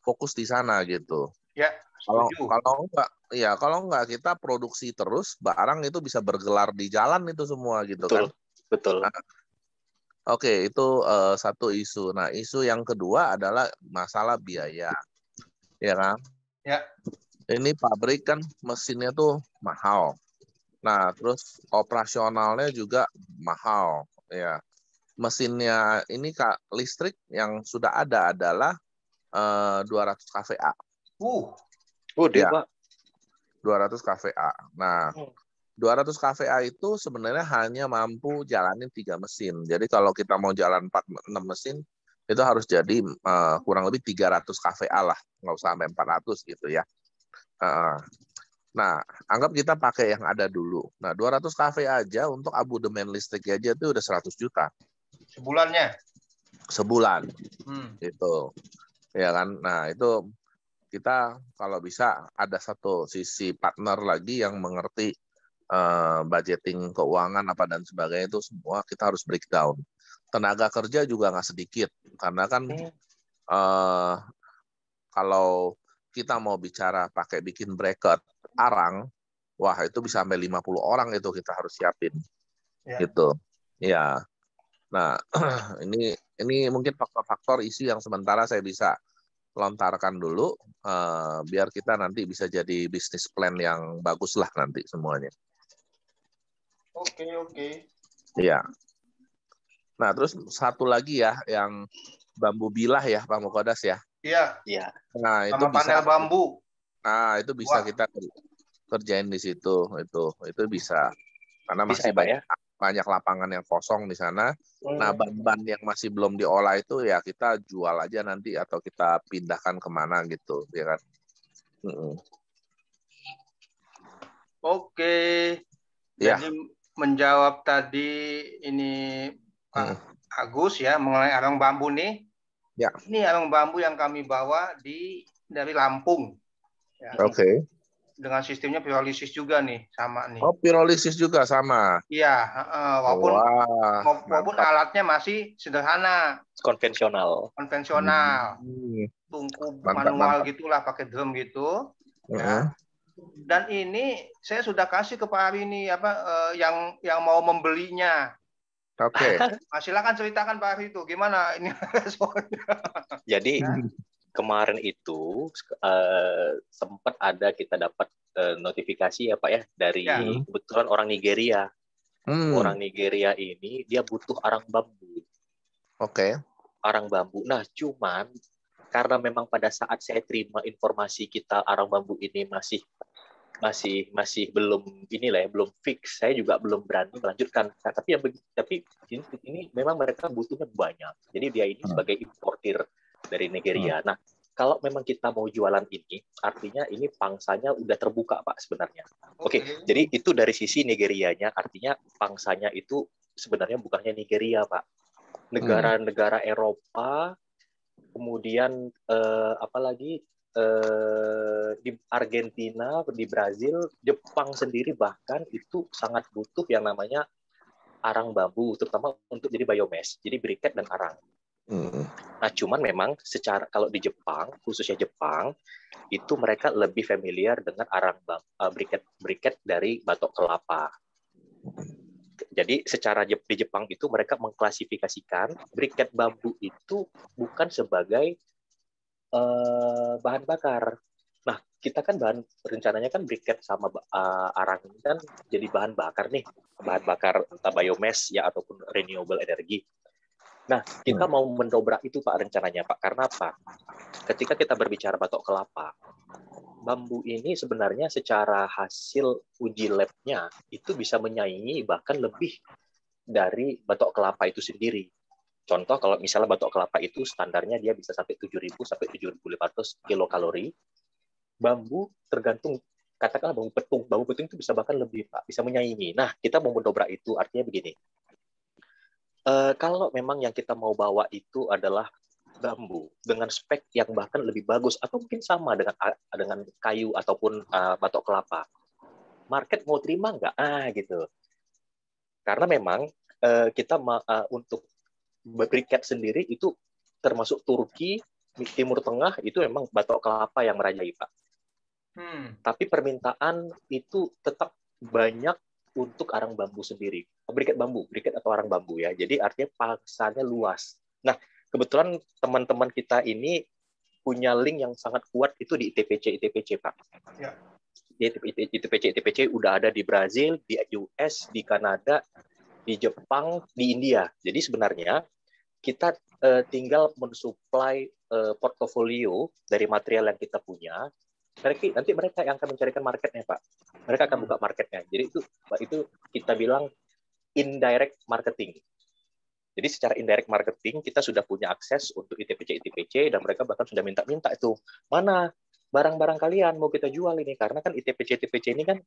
fokus di sana gitu. Ya, setuju. Kalau enggak kita produksi terus, barang itu bisa bergelar di jalan itu semua gitu. Betul. Kan. Betul. Oke, itu satu isu. Nah, isu yang kedua adalah masalah biaya. Ya kan? Ya. Ini pabrik kan mesinnya tuh mahal. Nah, terus operasionalnya juga mahal. Ya. Mesinnya ini listrik yang sudah ada adalah 200 kVA. Dia, ya, Pak. 200 kVA. Nah, 200 kVA itu sebenarnya hanya mampu jalanin 3 mesin. Jadi kalau kita mau jalan 4-6 mesin, itu harus jadi kurang lebih 300 kVA lah. Nggak usah sampai 400 gitu ya. Nah, anggap kita pakai yang ada dulu. Nah, 200 kVA aja untuk abodemen listrik aja itu udah 100 juta. Sebulannya? Sebulan. Gitu. Ya kan? Nah, itu kita kalau bisa ada satu sisi partner lagi yang mengerti budgeting keuangan apa dan sebagainya, itu semua kita harus breakdown. Tenaga kerja juga nggak sedikit karena kan kalau kita mau bicara pakai bikin bracket arang, wah itu bisa sampai 50 orang itu kita harus siapin. Gitu. Ya. Nah, ini mungkin faktor-faktor isu yang sementara saya bisa lontarkan dulu biar kita nanti bisa jadi bisnis plan yang bagus lah nanti semuanya. Oke. Iya. Nah, terus satu lagi ya yang bambu bilah ya, Pak Mukodas ya. Iya. Nah, itu sama bisa panel bambu. Nah, itu bisa kita kerjain di situ. Itu bisa. Karena masih banyak lapangan yang kosong di sana. Nah, ban-ban yang masih belum diolah itu ya kita jual aja nanti atau kita pindahkan kemana gitu, ya kan. Oke. Jadi menjawab tadi ini Pak Agus ya mengenai arang bambu nih. Ya. Ini arang bambu yang kami bawa dari Lampung. Ya. Oke. dengan sistemnya pirolisis juga nih, sama nih. Oh, pirolisis juga sama. Iya, walaupun Wah, walaupun mantap. alatnya masih sederhana, Konvensional. konvensional, tungku Mantap, manual mantap. gitulah, pakai drum gitu. Heeh. Ya. Dan ini saya sudah kasih ke Pak Ari ini yang mau membelinya. Oke. Silakan ceritakan Pak Ari itu gimana ini responnya. Jadi Ya. kemarin itu sempat ada kita dapat notifikasi ya Pak ya dari Ya. kebetulan orang Nigeria. Orang Nigeria ini dia butuh arang bambu. Oke. Arang bambu. Nah, cuman karena memang pada saat saya terima informasi kita arang bambu ini masih belum inilah ya, belum fix. Saya juga belum berani melanjutkan. Nah, tapi ini memang mereka butuhnya banyak. Jadi dia ini sebagai importir dari Nigeria. Nah, kalau memang kita mau jualan ini, artinya ini pangsanya udah terbuka Pak sebenarnya. Oke, jadi itu dari sisi Nigerianya, artinya pangsanya itu sebenarnya bukannya Nigeria Pak. Negara-negara Eropa, kemudian apalagi di Argentina, di Brazil, Jepang sendiri bahkan itu sangat butuh yang namanya arang bambu, terutama untuk jadi biomass, jadi briket dan arang. Nah, cuman memang secara kalau di Jepang, khususnya Jepang, itu mereka lebih familiar dengan arang briket dari batok kelapa. Jadi secara di Jepang itu mereka mengklasifikasikan briket bambu itu bukan sebagai bahan bakar. Nah, kita kan rencananya kan briket sama arang ini kan jadi bahan bakar nih, bahan bakar entah biomass ya ataupun renewable energy. Nah, kita mau mendobrak itu Pak rencananya Pak. Karena apa? Ketika kita berbicara batok kelapa, bambu ini sebenarnya secara hasil uji lab-nya itu bisa menyaingi bahkan lebih dari batok kelapa itu sendiri. Contoh kalau misalnya batok kelapa itu standarnya dia bisa sampai 7.000 sampai 7.500 kilokalori. Bambu tergantung, katakanlah bambu petung itu bisa bahkan lebih Pak, bisa menyaingi. Nah, kita mau mendobrak itu artinya begini. Kalau memang yang kita mau bawa itu adalah bambu dengan spek yang bahkan lebih bagus atau mungkin sama dengan kayu ataupun batok kelapa, market mau terima nggak? Gitu. Karena memang kita untuk briket sendiri itu termasuk Turki, Timur Tengah itu memang batok kelapa yang merajai Pak. Tapi permintaan itu tetap banyak untuk arang bambu sendiri, briket atau arang bambu ya. Jadi artinya pangsanya luas. Nah, kebetulan teman-teman kita ini punya link yang sangat kuat itu di ITPC Pak. Ya. ITPC udah ada di Brazil, di US, di Kanada, di Jepang, di India. Jadi sebenarnya kita tinggal mensuplai portofolio dari material yang kita punya. Nanti mereka yang akan mencarikan marketnya Pak. Mereka akan buka marketnya. Jadi itu kita bilang indirect marketing. Jadi secara indirect marketing kita sudah punya akses untuk ITPC dan mereka bahkan sudah minta itu mana barang-barang kalian mau kita jual ini, karena kan ITPC ini kan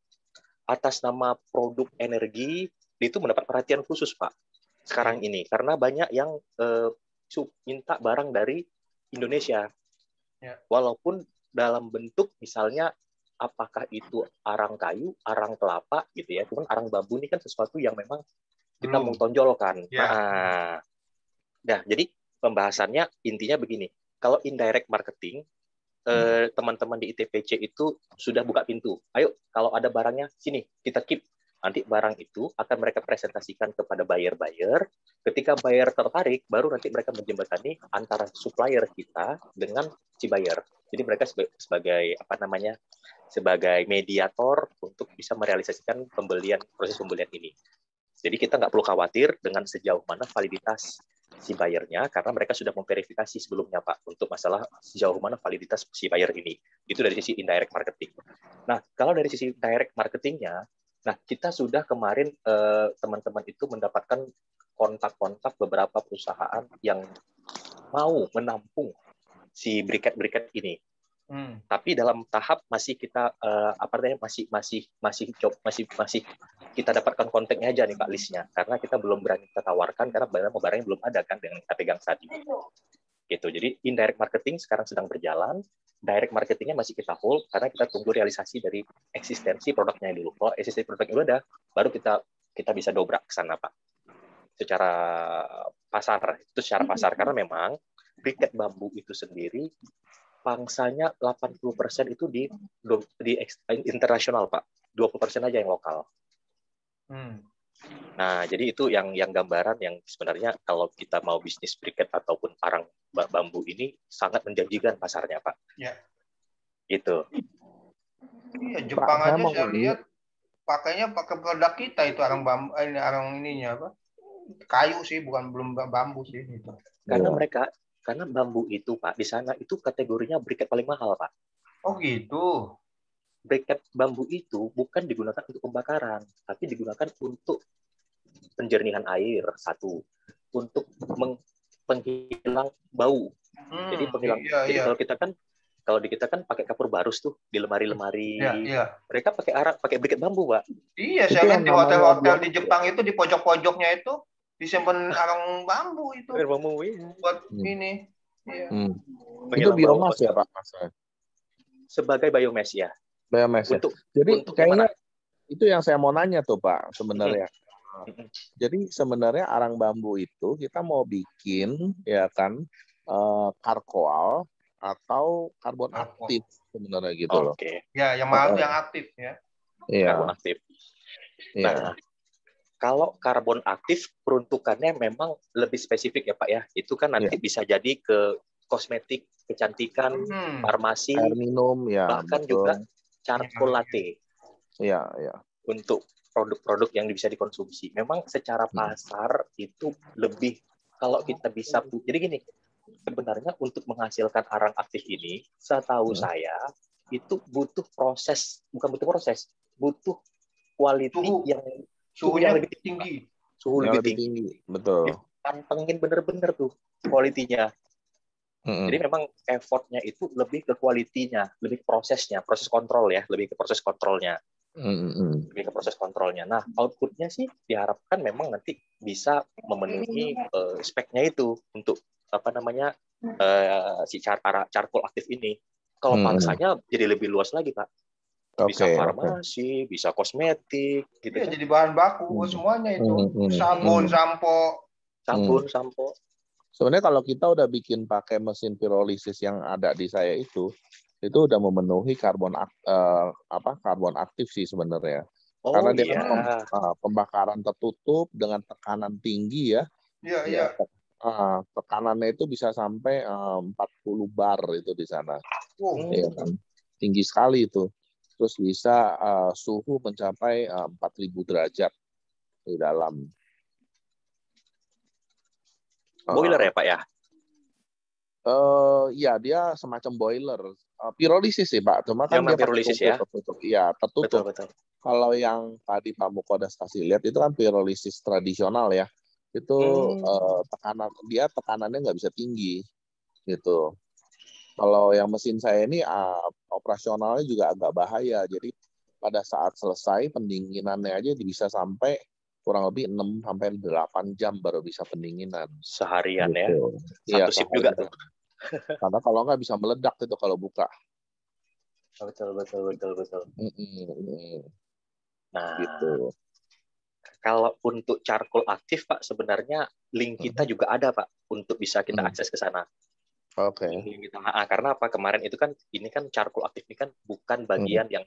atas nama produk energi itu mendapat perhatian khusus Pak sekarang ini karena banyak yang minta barang dari Indonesia. Walaupun dalam bentuk misalnya apakah itu arang kayu, arang kelapa gitu ya. Cuman arang bambu ini kan sesuatu yang memang kita mau tonjolkan. Nah, jadi pembahasannya intinya begini. Kalau indirect marketing, teman-teman di ITPC itu sudah buka pintu. Ayo, kalau ada barangnya, sini, kita keep. Nanti barang itu akan mereka presentasikan kepada buyer-buyer. Ketika buyer tertarik, baru nanti mereka menjembatani antara supplier kita dengan si buyer. Jadi mereka sebagai mediator untuk bisa merealisasikan proses pembelian ini. Jadi kita nggak perlu khawatir dengan sejauh mana validitas si buyer-nya, karena mereka sudah memverifikasi sebelumnya Pak untuk masalah sejauh mana validitas si buyer ini. Itu dari sisi indirect marketing. Nah, kalau dari sisi direct marketingnya, nah kita sudah kemarin teman-teman itu mendapatkan kontak-kontak beberapa perusahaan yang mau menampung si briket ini. Tapi dalam tahap masih kita masih kita dapatkan kontaknya aja nih Pak, listnya, karena kita belum berani kita tawarkan karena barangnya belum ada kan dengan kita pegang saat ini. Gitu. Jadi indirect marketing sekarang sedang berjalan, direct marketingnya masih kita hold karena kita tunggu realisasi dari eksistensi produknya dulu. Kalau eksistensi produknya itu udah, baru kita bisa dobrak ke sana, Pak. Secara pasar, itu secara pasar karena memang briket bambu itu sendiri pangsanya 80% itu di internasional, Pak. 20% aja yang lokal. Nah, jadi itu yang gambaran yang sebenarnya kalau kita mau bisnis briket ataupun arang bambu ini sangat menjanjikan pasarnya, Pak. Ya. Gitu. Iya, Jepang aja saya lihat pakainya pakai produk kita itu arang bambu, ini arang ininya apa? Kayu sih, belum bambu sih itu. Karena bambu itu, Pak, di sana itu kategorinya briket paling mahal, Pak. Oh gitu. Briket bambu itu bukan digunakan untuk pembakaran, tapi digunakan untuk penjernihan air, satu, untuk penghilang bau. Jadi penghilang. Iya, jadi iya. kalau di kita kan pakai kapur barus tuh di lemari-lemari. Iya, iya. Mereka pakai briket bambu, Pak. Iya, saya lihat di hotel-hotel di Jepang itu di pojok-pojoknya itu disimpan arang bambu itu. Bambu, iya. Buat ini. Iya. Itu biomas ya, Pak? Sebagai biomass ya. Biomass ya. Jadi kayaknya itu yang saya mau nanya tuh, Pak, sebenarnya. Jadi sebenarnya arang bambu itu kita mau bikin ya kan karkoal atau karbon aktif sebenarnya gitu loh. Oke. Ya, yang mahal yang aktif ya. Iya. Karbon aktif. Nah, kalau karbon aktif peruntukannya memang lebih spesifik ya, Pak ya. Itu kan nanti bisa jadi ke kosmetik, kecantikan, farmasi, air minum ya, bahkan juga charcoal latte. Iya, iya. Untuk produk-produk yang bisa dikonsumsi. Memang secara pasar itu lebih kalau kita bisa. Jadi gini, sebenarnya untuk menghasilkan arang aktif ini, setahu saya itu butuh proses, bukan butuh proses, butuh quality suhu yang lebih tinggi. Suhu lebih tinggi. Betul. Pantengin bener-bener tuh kualitinya. Jadi memang effortnya itu lebih ke kualitinya, lebih ke prosesnya, proses kontrol ya, lebih ke proses kontrolnya. Lebih ke proses kontrolnya. Nah, outputnya sih diharapkan memang nanti bisa memenuhi speknya itu untuk apa namanya si charcoal aktif ini. Kalau pangsanya jadi lebih luas lagi, Pak. Bisa farmasi, bisa kosmetik, gitu ya, kan? Jadi bahan baku semuanya itu. Sabun, sampo. Sebenarnya kalau kita udah bikin pakai mesin pirolisis yang ada di saya itu udah memenuhi karbon aktif sih sebenarnya. Karena dia kan pembakaran tertutup dengan tekanan tinggi ya. Iya. Tekanannya itu bisa sampai 40 bar itu di sana. Ya kan? Tinggi sekali itu. Terus bisa suhu mencapai 4.000 derajat di dalam. Boiler ya, Pak ya? Ya, dia semacam boiler. Pirolisis sih, Pak. Cuma kan dia pirolisis ya? Tertutup. Iya, tertutup. Betul. Kalau yang tadi Pak Mukodas kasih lihat itu kan pirolisis tradisional ya. Itu tekanannya nggak bisa tinggi gitu. Kalau yang mesin saya ini operasionalnya juga agak bahaya. Jadi pada saat selesai pendinginannya aja bisa sampai kurang lebih 6 sampai 8 jam baru bisa pendinginan. Seharian gitu. Ya. Satu shift juga tuh. Karena kalau nggak bisa meledak itu kalau buka. Betul. Nah, gitu. Kalau untuk charcoal aktif, Pak, sebenarnya link kita juga ada, Pak, untuk bisa kita akses ke sana. Oke. Karena apa? Kemarin itu kan, ini kan charcoal aktif ini kan bukan bagian yang,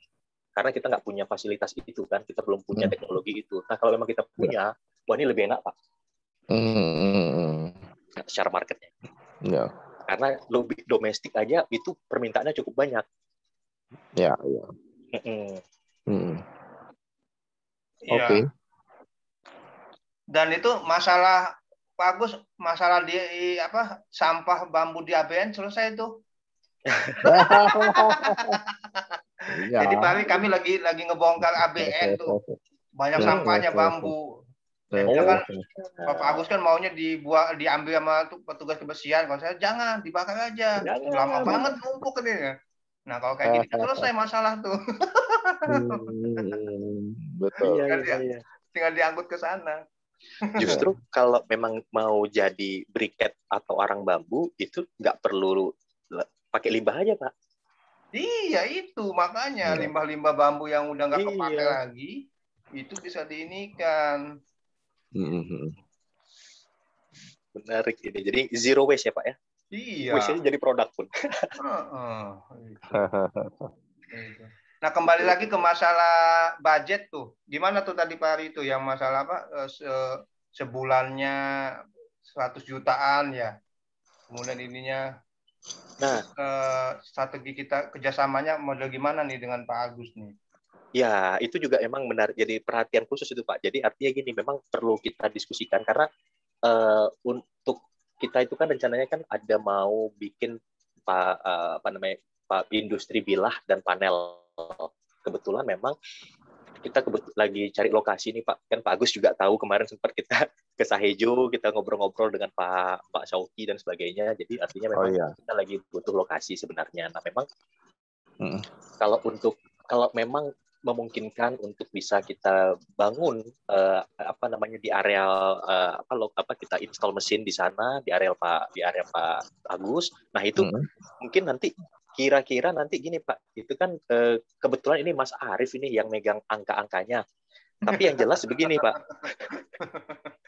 karena kita nggak punya fasilitas itu kan, kita belum punya teknologi itu. Nah, kalau memang kita punya, wah ini lebih enak, Pak. Secara marketnya. Ya. Karena lebih domestik aja itu permintaannya cukup banyak. Ya. Oke. Dan itu masalah Pak Agus, masalah di sampah bambu di ABN selesai itu. Jadi kami lagi ngebongkar ABN tuh. Banyak sampahnya bambu. Ya kan Pak Agus kan maunya diambil sama petugas kebersihan. Kalau saya jangan, dibakar aja. Lama banget numpuk ini. Nah, kalau kayak gini selesai masalah tuh. Betul. Tinggal diangkut ke sana. Justru kalau memang mau jadi briket atau arang bambu itu nggak perlu pakai limbah aja, Pak. Iya itu makanya limbah-limbah bambu yang udah nggak kepake Iya. lagi itu bisa diinikan. Menarik ini. Jadi zero waste ya, Pak ya. Iya. Waste-nya jadi produk pun. Gitu. Nah, kembali lagi ke masalah budget tuh. Gimana tuh tadi Pak Ari itu yang masalah apa? Sebulannya 100 jutaan ya. Kemudian ininya Nah, strategi kita kerjasamanya model gimana nih dengan Pak Agus nih? ya, itu juga emang benar jadi perhatian khusus itu Pak. Jadi artinya gini, memang perlu kita diskusikan karena untuk kita itu kan rencananya kan ada mau bikin apa namanya Pak industri bilah dan panel. Kebetulan memang kita lagi cari lokasi nih Pak. Kan Pak Agus juga tahu kemarin sempat kita ke Sahejo, kita ngobrol-ngobrol dengan Pak Syauki dan sebagainya. Jadi artinya memang kita lagi butuh lokasi sebenarnya. Nah memang kalau memang memungkinkan untuk bisa kita bangun apa namanya di areal kita install mesin di sana di area Pak Agus. Nah itu mungkin nanti kira-kira nanti gini Pak, itu kan kebetulan ini Mas Arief ini yang megang angka-angkanya. Tapi yang jelas begini Pak,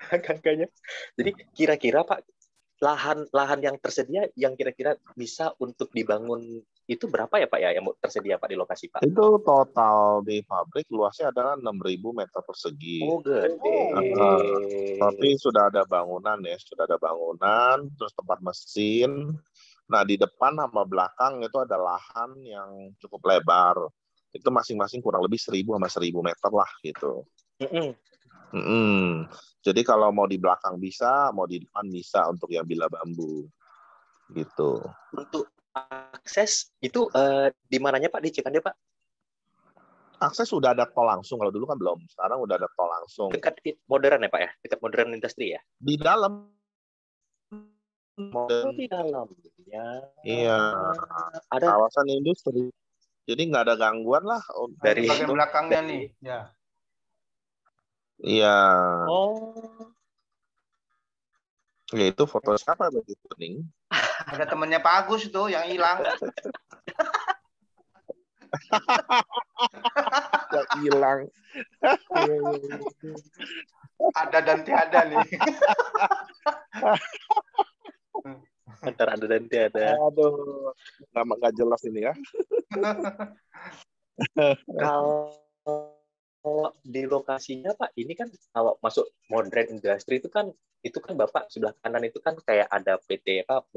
angka-angkanya. Jadi kira-kira Pak lahan yang tersedia yang kira-kira bisa untuk dibangun itu berapa ya Pak ya yang tersedia Pak di lokasi Pak? Itu total di pabrik luasnya adalah 6.000 meter persegi. Oh gede. Tapi sudah ada bangunan ya, terus tempat mesin. Nah di depan sama belakang itu ada lahan yang cukup lebar. Itu masing-masing kurang lebih 1.000 sama 1.000 meter lah gitu. Jadi kalau mau di belakang bisa, mau di depan bisa untuk yang bilah bambu gitu. Untuk akses itu di mananya Pak? Di Cikande Pak? Akses sudah ada tol langsung, kalau dulu kan belum. Sekarang udah ada tol langsung. Dekat modern ya Pak ya? Dekat modern industri ya? Di dalam. Di dalam. Ya. Iya. Ada kawasan industri. Jadi nggak ada gangguan lah. Dari bagian belakangnya nih. Ya. Iya. Oh. Ya itu foto siapa bagi kuning? Ada temannya Pak Agus itu yang hilang. Yang hilang. Ada dan tiada nih. Antara ada dan tiada. Aduh, nama nggak jelas ini ya. Kalau di lokasinya Pak, ini kan kalau masuk modern industri itu kan Bapak sebelah kanan itu kan kayak ada PT apa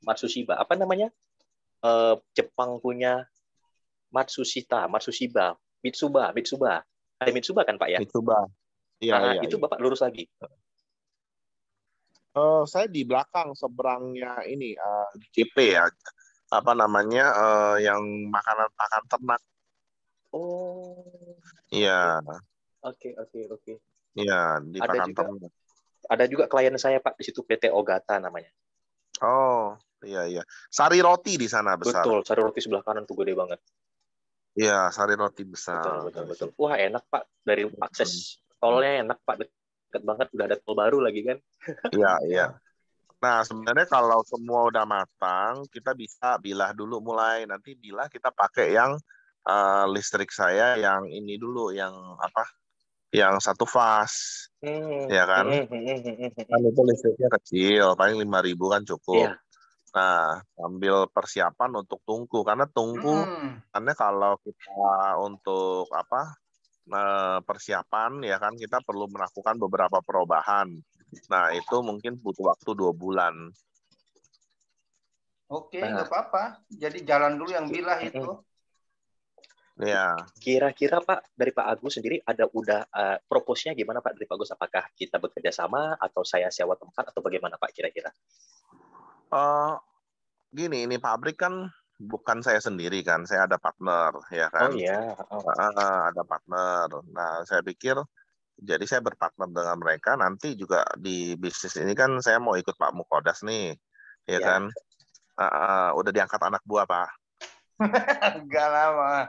Matsushita, apa namanya? Jepang punya Mitsuba kan Pak ya? Mitsuba. Iya, itu iya. Bapak lurus lagi. Saya di belakang seberangnya ini JP ya. Apa namanya yang makanan pakan ternak. Oh. Iya. Oke. Iya, di pakan ternak. Ada juga klien saya Pak di situ PT Ogata namanya. Oh, iya. Sari roti di sana besar. Betul, sari roti sebelah kanan tuh gede banget. Iya, sari roti besar. Betul. Wah, enak Pak. Dari akses tolnya enak Pak. Dekat banget, udah ada tol baru lagi kan. Iya. Nah, sebenarnya kalau semua udah matang, kita bisa bilah dulu mulai. Nanti bilah kita pakai yang listrik saya yang ini dulu, yang apa? Yang 1 fast. Ya kan? Kan itu listriknya kecil, paling 5.000 kan cukup. Iya. Nah, sambil persiapan untuk tungku, karena karena kalau kita untuk persiapan ya kan kita perlu melakukan beberapa perubahan. Nah, itu mungkin butuh waktu 2 bulan. Oke, nggak apa-apa. Jadi jalan dulu yang bilah itu. Ya. Kira-kira Pak dari Pak Agus sendiri udah proposnya gimana Pak dari Pak Agus? Apakah kita bekerja sama atau saya sewa tempat atau bagaimana Pak kira-kira? Gini, ini pabrik kan bukan saya sendiri kan, saya ada partner ya kan. Oh iya. Ada partner. Nah, saya pikir jadi saya berpartner dengan mereka. Nanti juga di bisnis ini kan saya mau ikut Pak Mukodas nih, ya kan. Udah diangkat anak buah Pak. Enggak lama.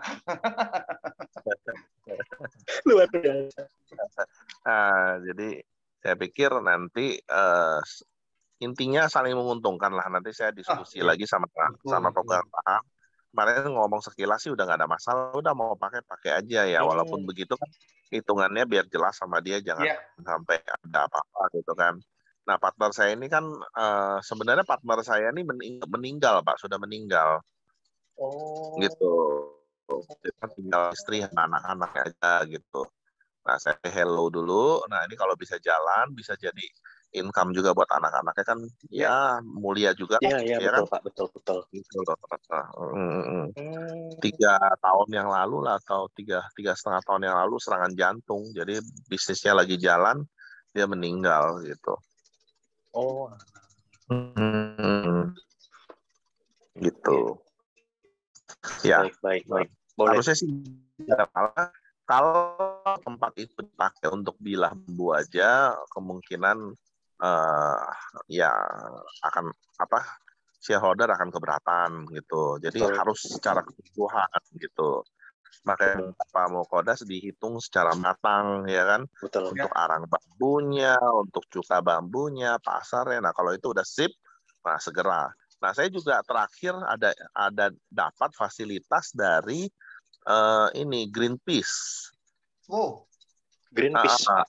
Luar biasa. Jadi saya pikir nanti intinya saling menguntungkan lah. Nanti saya diskusi Iya. lagi sama Betul. pemegang saham. Kemarin ngomong sekilas sih udah nggak ada masalah, udah mau pakai aja ya. Walaupun begitu kan hitungannya biar jelas sama dia, jangan Iya. sampai ada apa-apa gitu kan. Nah, partner saya ini kan sebenarnya partner saya ini meninggal Pak, sudah meninggal Oh. gitu. Kita tinggal istri sama anak-anaknya aja gitu. Nah, saya hello dulu. Nah, ini kalau bisa jalan, bisa jadi income juga buat anak-anaknya kan, ya mulia juga, Iya, ya betul kan? Pak, betul. Gitu loh. 3 tahun yang lalu lah, atau tiga setengah tahun yang lalu serangan jantung. Jadi bisnisnya lagi jalan, dia meninggal gitu. Oh, Gitu. Ya. baik. Boleh. Harusnya sih tidak masalah. Kalau tempat itu dipakai untuk bilah bambu aja, kemungkinan ya akan shareholder akan keberatan gitu. Jadi Betul. harus secara keseluruhan gitu. Makanya Pak Mukodas dihitung secara matang ya kan, Betul. untuk arang bambunya, untuk cuka bambunya, pasarnya. Nah kalau itu udah sip, nah segera. Nah saya juga terakhir ada dapat fasilitas dari ini Greenpeace. Oh, Greenpeace, Pak.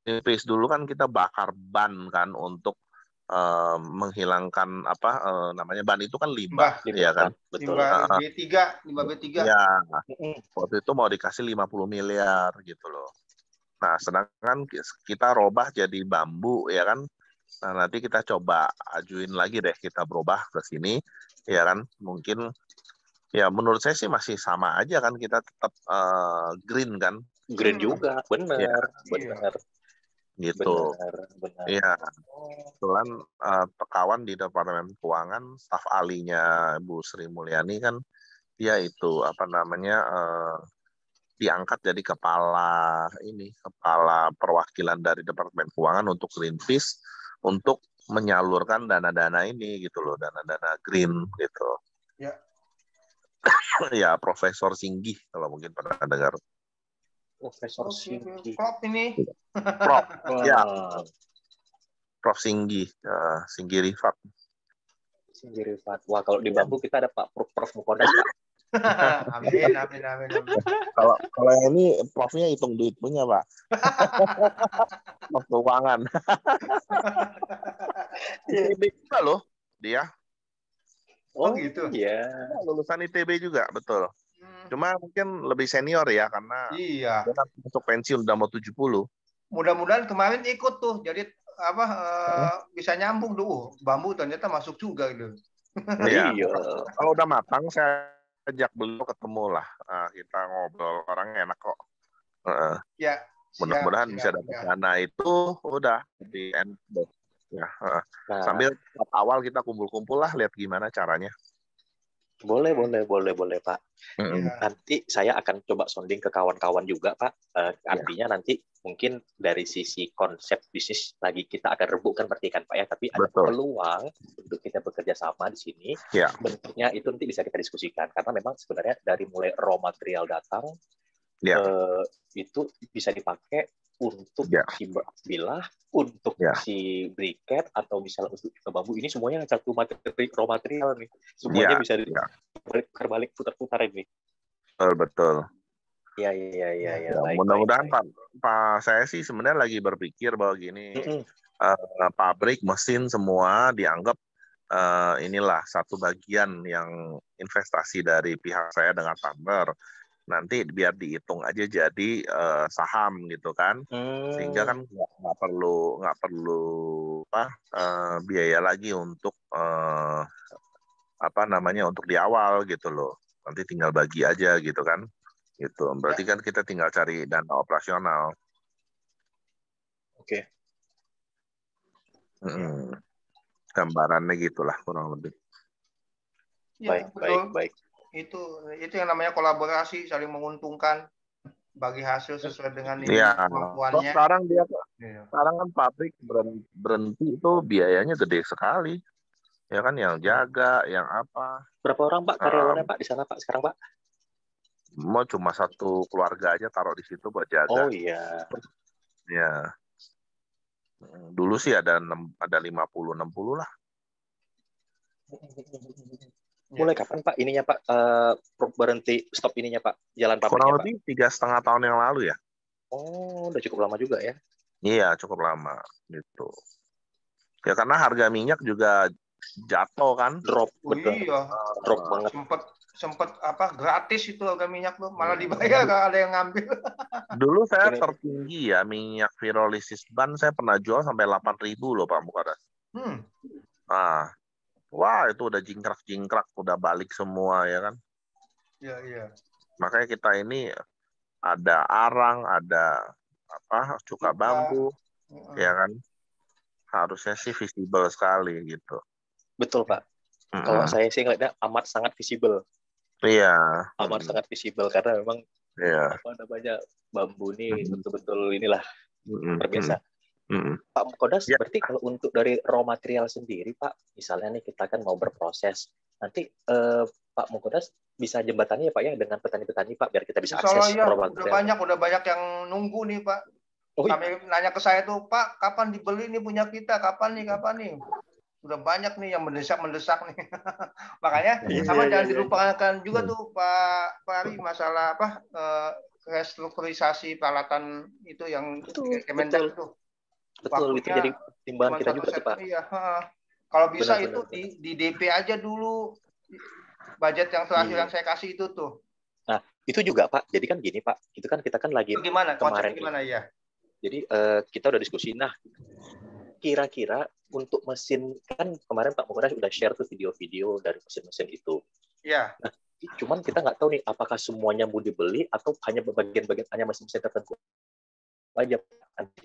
Greenpeace dulu kan kita bakar ban kan untuk menghilangkan namanya ban itu kan limbah, ya kan? Betul. limbah B3. Ya, waktu itu mau dikasih 50 miliar gitu loh. Nah, sedangkan kita robah jadi bambu, ya kan? Nah, nanti kita coba ajuin lagi deh, kita berubah ke sini, ya kan? Mungkin, ya menurut saya sih masih sama aja kan, kita tetap green kan? Green juga, Ya, benar. gitu. Benar. Iya, kebetulan kawan di Departemen Keuangan, staf ahlinya Bu Sri Mulyani kan, dia itu diangkat jadi kepala perwakilan dari Departemen Keuangan untuk Greenpeace untuk menyalurkan dana-dana ini gitu loh, dana-dana green gitu. Ya. Ya, Profesor Singgih kalau mungkin pernah dengar. Profesor Singgih. Klop ini. Prof. Ya. Prof Singgih, Singgih Rifat. Singgih Rifat. Wah, kalau di bambu kita ada Pak Prof Mukodas, Pak. Amin. Kalau yang ini profnya hitung duit punya, Pak. Prof keuangan. ITB juga loh dia. Oh gitu. Iya. Lulusan ITB juga, betul. Cuma mungkin lebih senior ya, karena Iya. dia masuk pensiun udah mau 70. Mudah-mudahan kemarin ikut tuh, jadi bisa nyambung tuh. Bambu ternyata masuk juga gitu. Iya. Kalau udah matang saya ajak beliau ketemu lah. Kita ngobrol, orangnya enak kok. Ya. Mudah-mudahan bisa dapat dana itu udah di end. Ya. Sambil awal kita kumpul-kumpul lah, lihat gimana caranya. Boleh Pak. Nanti saya akan coba sounding ke kawan-kawan juga Pak. Artinya nanti mungkin dari sisi konsep bisnis lagi kita akan rebutkan berarti kan Pak ya. Tapi ada peluang untuk kita bekerja sama di sini. Bentuknya itu nanti bisa kita diskusikan karena memang sebenarnya dari mulai raw material datang itu bisa dipakai untuk si bilah, untuk si briket atau misalnya untuk bambu, ini semuanya satu raw material nih. Semuanya bisa terbalik putar-putar ini. Betul. Iya. Mudah-mudahan Pak saya sih sebenarnya lagi berpikir bahwa gini, pabrik, mesin semua dianggap inilah satu bagian yang investasi dari pihak saya dengan partner. Nanti biar dihitung aja jadi saham gitu kan, sehingga kan nggak perlu biaya lagi untuk untuk di awal gitu loh. Nanti tinggal bagi aja gitu kan, gitu. Berarti kan kita tinggal cari dana operasional. Oke. Gambarannya gitulah kurang lebih. Baik. Itu yang namanya kolaborasi, saling menguntungkan, bagi hasil sesuai dengan kemampuannya. Sekarang kan pabrik berhenti itu biayanya gede sekali, ya kan, yang jaga, yang apa. Berapa orang Pak karyawannya Pak di sana Pak sekarang Pak? Mau cuma satu keluarga aja taruh di situ buat jaga. Oh iya. Ya. Dulu sih ada 50-60 lah. Mulai kapan Pak ininya Pak berhenti stop ininya Pak jalan Kurang pabriknya Pak? lebih 3,5 tahun yang lalu ya. Oh, udah cukup lama juga ya. Iya, cukup lama gitu. Ya karena harga minyak juga jatuh kan. Drop Oh betul. iya, Drop banget. sempet apa gratis itu harga minyak tuh, malah dibayar kalau ada yang ngambil. Dulu saya Ini- tertinggi ya minyak pirolisis ban saya pernah jual sampai 8.000 loh Pak Mukadas. Nah, wah itu udah jingkrak-jingkrak, udah balik semua ya kan. Iya, iya. Makanya kita ini ada arang, ada apa cuka bambu, ya kan. Harusnya sih visible sekali gitu. Betul Pak. Kalau saya sih ngeliatnya amat sangat visible. Iya. Amat sangat visible karena memang Iya. apa namanya bambu ini betul-betul inilah luar biasa. Pak Mukodas, Ya. berarti kalau untuk dari raw material sendiri Pak, misalnya nih kita kan mau berproses, nanti Pak Mukodas bisa jembatannya ya Pak ya dengan petani-petani Pak biar kita bisa akses Soalnya raw ya, material. udah banyak yang nunggu nih Pak. Oh, iya. Sampai nanya ke saya tuh, Pak, kapan dibeli nih punya kita? Kapan nih? Udah banyak nih yang mendesak nih. Makanya sama jangan dilupakan juga tuh Pak Ari masalah apa restrukturisasi peralatan itu yang Kemendak itu. Betul, itu jadi timbangan kita juga tuh Pak. Iya, kalau bisa Benar, itu di DP aja dulu budget yang terakhir yang saya kasih itu tuh. Nah, itu juga Pak. Jadi kan gini Pak, itu kan kita kan lagi Gimana kemarin konsepnya gimana ya? Jadi kita udah diskusi. Nah, kira-kira untuk mesin kan kemarin Pak Mukodas udah share tuh video-video dari mesin-mesin itu. Iya. Nah, cuman kita nggak tahu nih apakah semuanya mau dibeli atau hanya bagian-bagian hanya mesin-mesin tertentu aja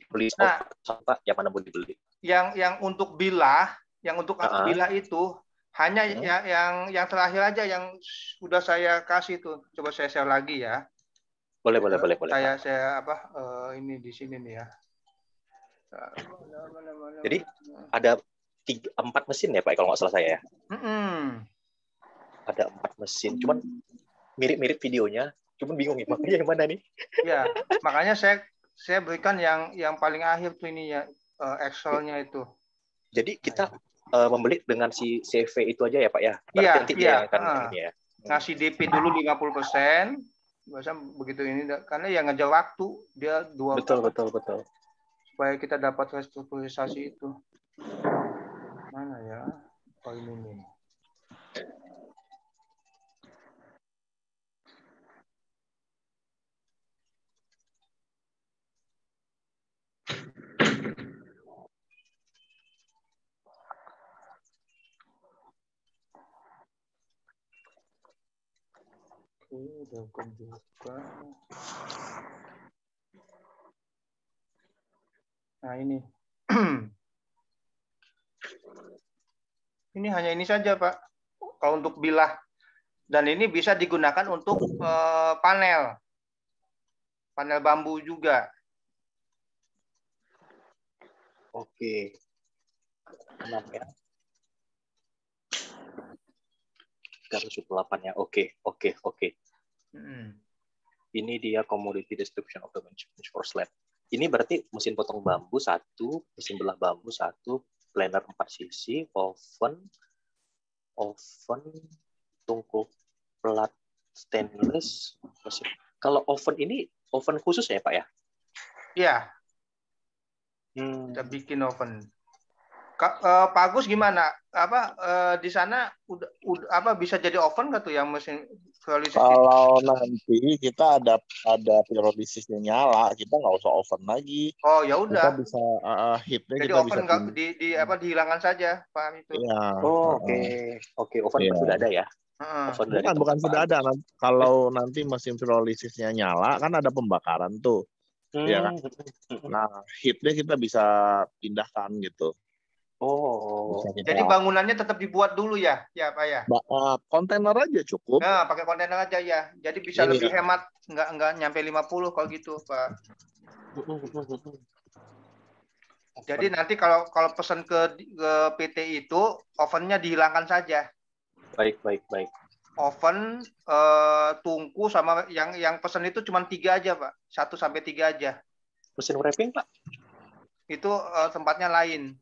beli Pak yang mana mau dibeli. Yang untuk bilah, bilah itu hanya yang terakhir aja yang sudah saya kasih tuh. Coba saya share lagi ya. Boleh. Saya apa ini di sini nih ya. Jadi ada 4 mesin ya Pak kalau nggak salah saya ya. Ada 4 mesin, cuman mirip-mirip videonya, cuman bingung nih makanya yang mana nih. Ya, makanya saya berikan yang paling akhir tuh ini ya Excel-nya itu. Jadi kita membeli dengan si CV itu aja ya Pak ya. Iya. Yang akan ini ya. Ngasih DP dulu 50%. Biasa begitu ini karena yang ngejar waktu dia 2 Betul. supaya kita dapat restrukturisasi itu. Mana ya? Oh ini nih. Udah kebuka. Nah ini. Ini hanya ini saja Pak. Kalau untuk bilah. Dan ini bisa digunakan untuk panel bambu juga. Oke. 6 ya. 378 ya. Oke. Ini dia commodity description of the bench for slab. Ini berarti mesin potong bambu 1, mesin belah bambu 1, planer 4 sisi, oven, tungku plat stainless. Kalau oven ini oven khusus ya Pak ya? Iya. Kita bikin oven. Pak Agus gimana? Di sana udah bisa jadi oven nggak tuh yang mesin pirolisis? Kalau nanti kita ada pirolisisnya nyala, kita nggak usah oven lagi. Oh ya udah. Kita bisa heatnya jadi kita oven bisa dihilangkan saja Pak itu. Iya. Oke, oven sudah ada ya. Bukan sudah ada. Kalau nanti mesin pirolisisnya nyala, kan ada pembakaran tuh. Ya kan? Nah, heatnya kita bisa pindahkan gitu. Jadi bangunannya tetap dibuat dulu ya Pak ya? Kontainer aja cukup. Nah, pakai kontainer aja ya. Jadi bisa lebih hemat, nggak nyampe 50 kalau gitu Pak. Jadi nanti kalau pesan ke PT itu ovennya dihilangkan saja. Baik. Oven, tungku sama yang pesan itu cuma 3 aja Pak. 1 sampai 3 aja. Mesin wrapping, Pak? Itu tempatnya lain.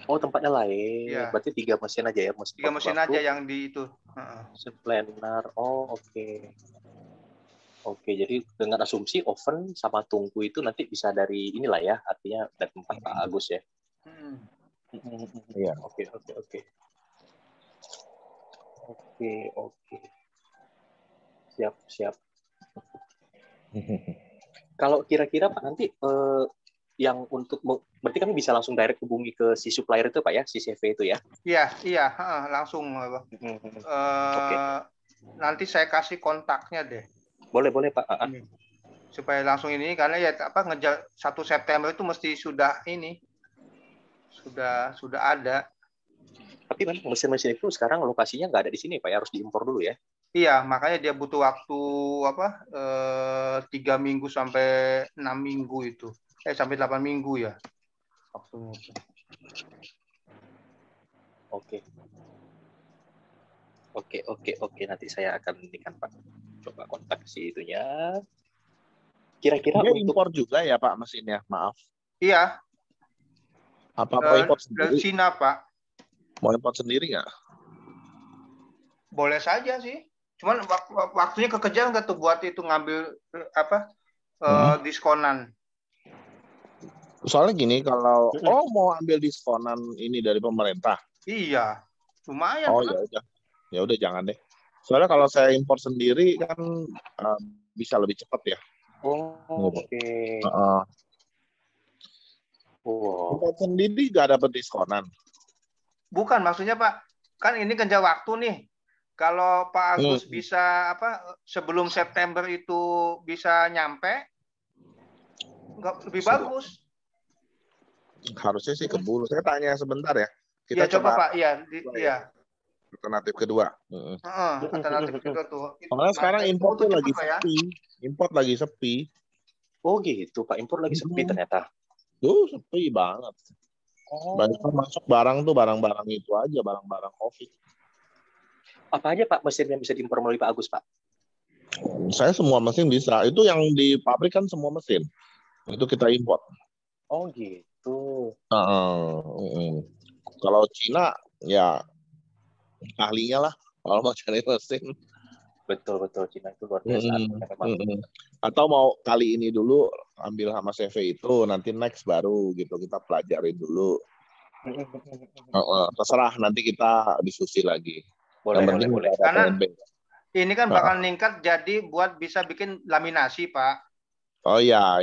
Oh, tempatnya lain. Iya. Berarti 3 mesin aja ya? 3 mesin aja yang di itu. Mesin planer. Oh, oke. Oke, jadi dengan asumsi oven sama tungku itu nanti bisa dari inilah ya, artinya dari tempat Pak Agus ya. Iya. Oke. Siap. Kalau kira-kira Pak nanti yang untuk berarti kami bisa langsung direct hubungi ke si supplier itu Pak ya, si CV itu ya? Iya, langsung. Oke. Nanti saya kasih kontaknya deh. Boleh Pak. Supaya langsung ini karena ya ngejar 1 September itu mesti sudah ini. Sudah ada. Tapi kan mesin-mesin itu sekarang lokasinya nggak ada di sini Pak ya, harus diimpor dulu ya? Iya, makanya dia butuh waktu 3 minggu sampai 6 minggu itu. Sampai 8 minggu ya. Waktunya itu. Oke. Nanti saya akan berikan Pak. Coba kontak si itunya. Kira-kira dia untuk impor juga ya Pak mesinnya, maaf. Iya. Apa mau impor sendiri? Dari Cina Pak. Mau impor sendiri nggak? Boleh saja sih. Cuman waktunya kekejar nggak tuh buat itu ngambil diskonan. Soalnya gini, kalau mau ambil diskonan ini dari pemerintah. Iya. Lumayan. Oh ya udah jangan deh. Soalnya kalau saya impor sendiri kan bisa lebih cepat ya. Oke. Impor sendiri nggak dapat diskonan. Bukan, maksudnya Pak, kan ini kerja waktu nih. Kalau Pak Agus bisa sebelum September itu bisa nyampe, nggak lebih bagus. Harusnya sih keburu. Saya tanya sebentar ya. Kita coba Pak, iya. Alternatif kedua. Alternatif kedua tuh. Soalnya sekarang impor tuh lagi sepi. Impor lagi sepi. Oh gitu, Pak. Impor lagi sepi ternyata. Tuh sepi banget. Banyak masuk barang tuh barang-barang itu aja, barang-barang COVID. Apa aja Pak mesin yang bisa diimpor melalui Pak Agus Pak? Saya semua mesin bisa. Itu yang di pabrik kan semua mesin. Itu kita impor. Oh gitu. Kalau Cina ya ahlinya lah kalau mau cari mesin. Betul Cina itu luar biasa. Atau mau kali ini dulu ambil sama CV itu, nanti next baru gitu kita pelajarin dulu. Terserah nanti kita diskusi lagi. Boleh. Karena ini kan bakal meningkat jadi buat bisa bikin laminasi Pak. Oh iya.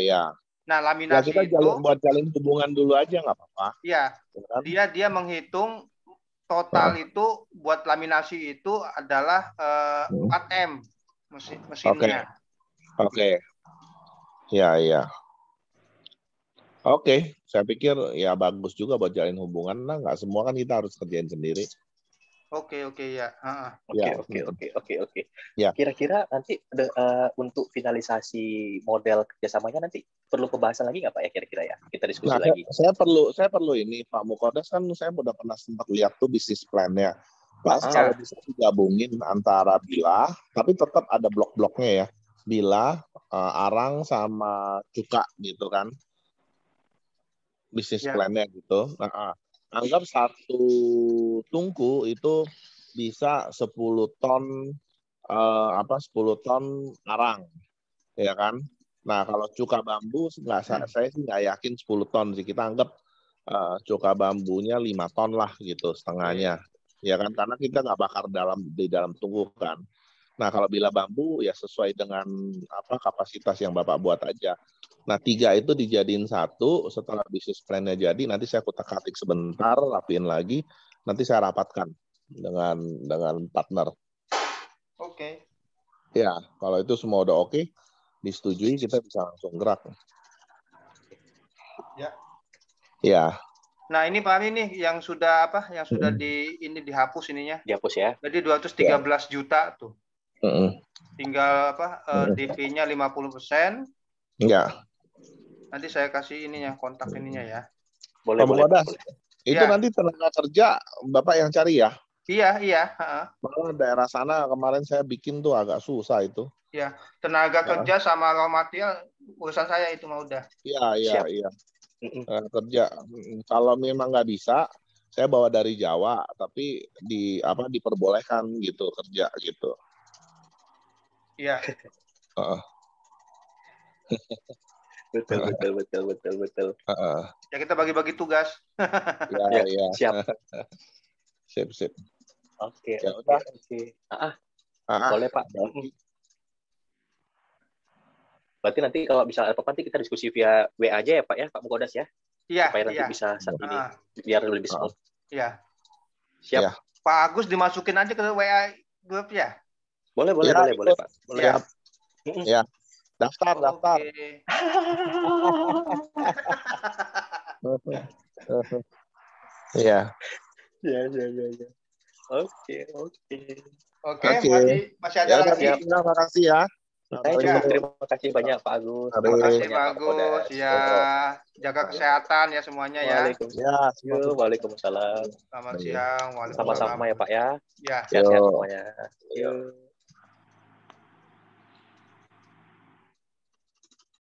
Nah laminasi kita buat jalin hubungan dulu aja nggak apa-apa. Iya. Dia menghitung total itu buat laminasi itu adalah 4M mesinnya. Oke. Ya. Oke, saya pikir ya bagus juga buat jalin hubungan. Nah, nggak semua kan kita harus kerjain sendiri. Oke ya. Oke. Ya. Kira-kira nanti untuk finalisasi model kerjasamanya nanti perlu pembahasan lagi nggak Pak ya kira-kira ya? Kita diskusi lagi. Saya perlu ini Pak Mukodas kan saya udah pernah sempat lihat tuh bisnis plan-nya. Pak kalau bisa digabungin antara bilah, tapi tetap ada blok-bloknya ya. Bilah, arang sama cuka gitu kan. Bisnis plan-nya gitu. Anggap 1 tungku itu bisa 10 ton 10 ton arang, ya kan? Nah kalau cuka bambu saya sih nggak yakin 10 ton sih. Kita anggap cuka bambunya 5 ton lah gitu setengahnya, ya kan? Karena kita nggak bakar di dalam tungku kan. Nah kalau bilah bambu ya sesuai dengan kapasitas yang Bapak buat aja. Nah 3 itu dijadiin 1, setelah bisnis plan-nya jadi nanti saya kutak-katik sebentar, rapiin lagi, nanti saya rapatkan dengan partner. Oke. Ya, kalau itu semua udah oke, disetujui kita bisa langsung gerak. Ya. Nah, ini Pak Amin nih yang sudah dihapus ininya. Dihapus ya. Jadi 213 juta tuh. Tinggal DP-nya 50%. Enggak. Nanti saya kasih kontak ininya ya. Boleh. Itu nanti tenaga kerja Bapak yang cari ya? Iya. Malah daerah sana kemarin saya bikin tuh agak susah itu. Ya, tenaga kerja sama raw material urusan saya itu mah udah. Iya, iya, Siap. iya. Kerja. Kalau memang nggak bisa, saya bawa dari Jawa, tapi diperbolehkan gitu kerja gitu. Iya. Heeh. Betul. Heeh. Ya kita bagi-bagi tugas. Ya, Ya, ya. siap. Sip. Oke. Ya udah. Boleh Pak. Berarti nanti kalau bisa ada apa-apa nanti kita diskusi via WA aja ya Pak ya, Pak Mukodas ya. Iya. Supaya nanti bisa saat ini biar lebih smooth. Iya. Siap. Ya. Pak Agus dimasukin aja ke WA grup ya. Boleh Pak. Boleh. Ya. Ya. Daftar. Iya. Ya. Oke. Oke, masih ada lagi. Terima kasih ya. Terima kasih banyak Pak Agus. Terima kasih Pak Agus. Ya, jaga kesehatan ya semuanya ya. Waalaikumsalam. Selamat siang. Sama-sama ya Pak ya. Ya. Sehat-sehat semuanya.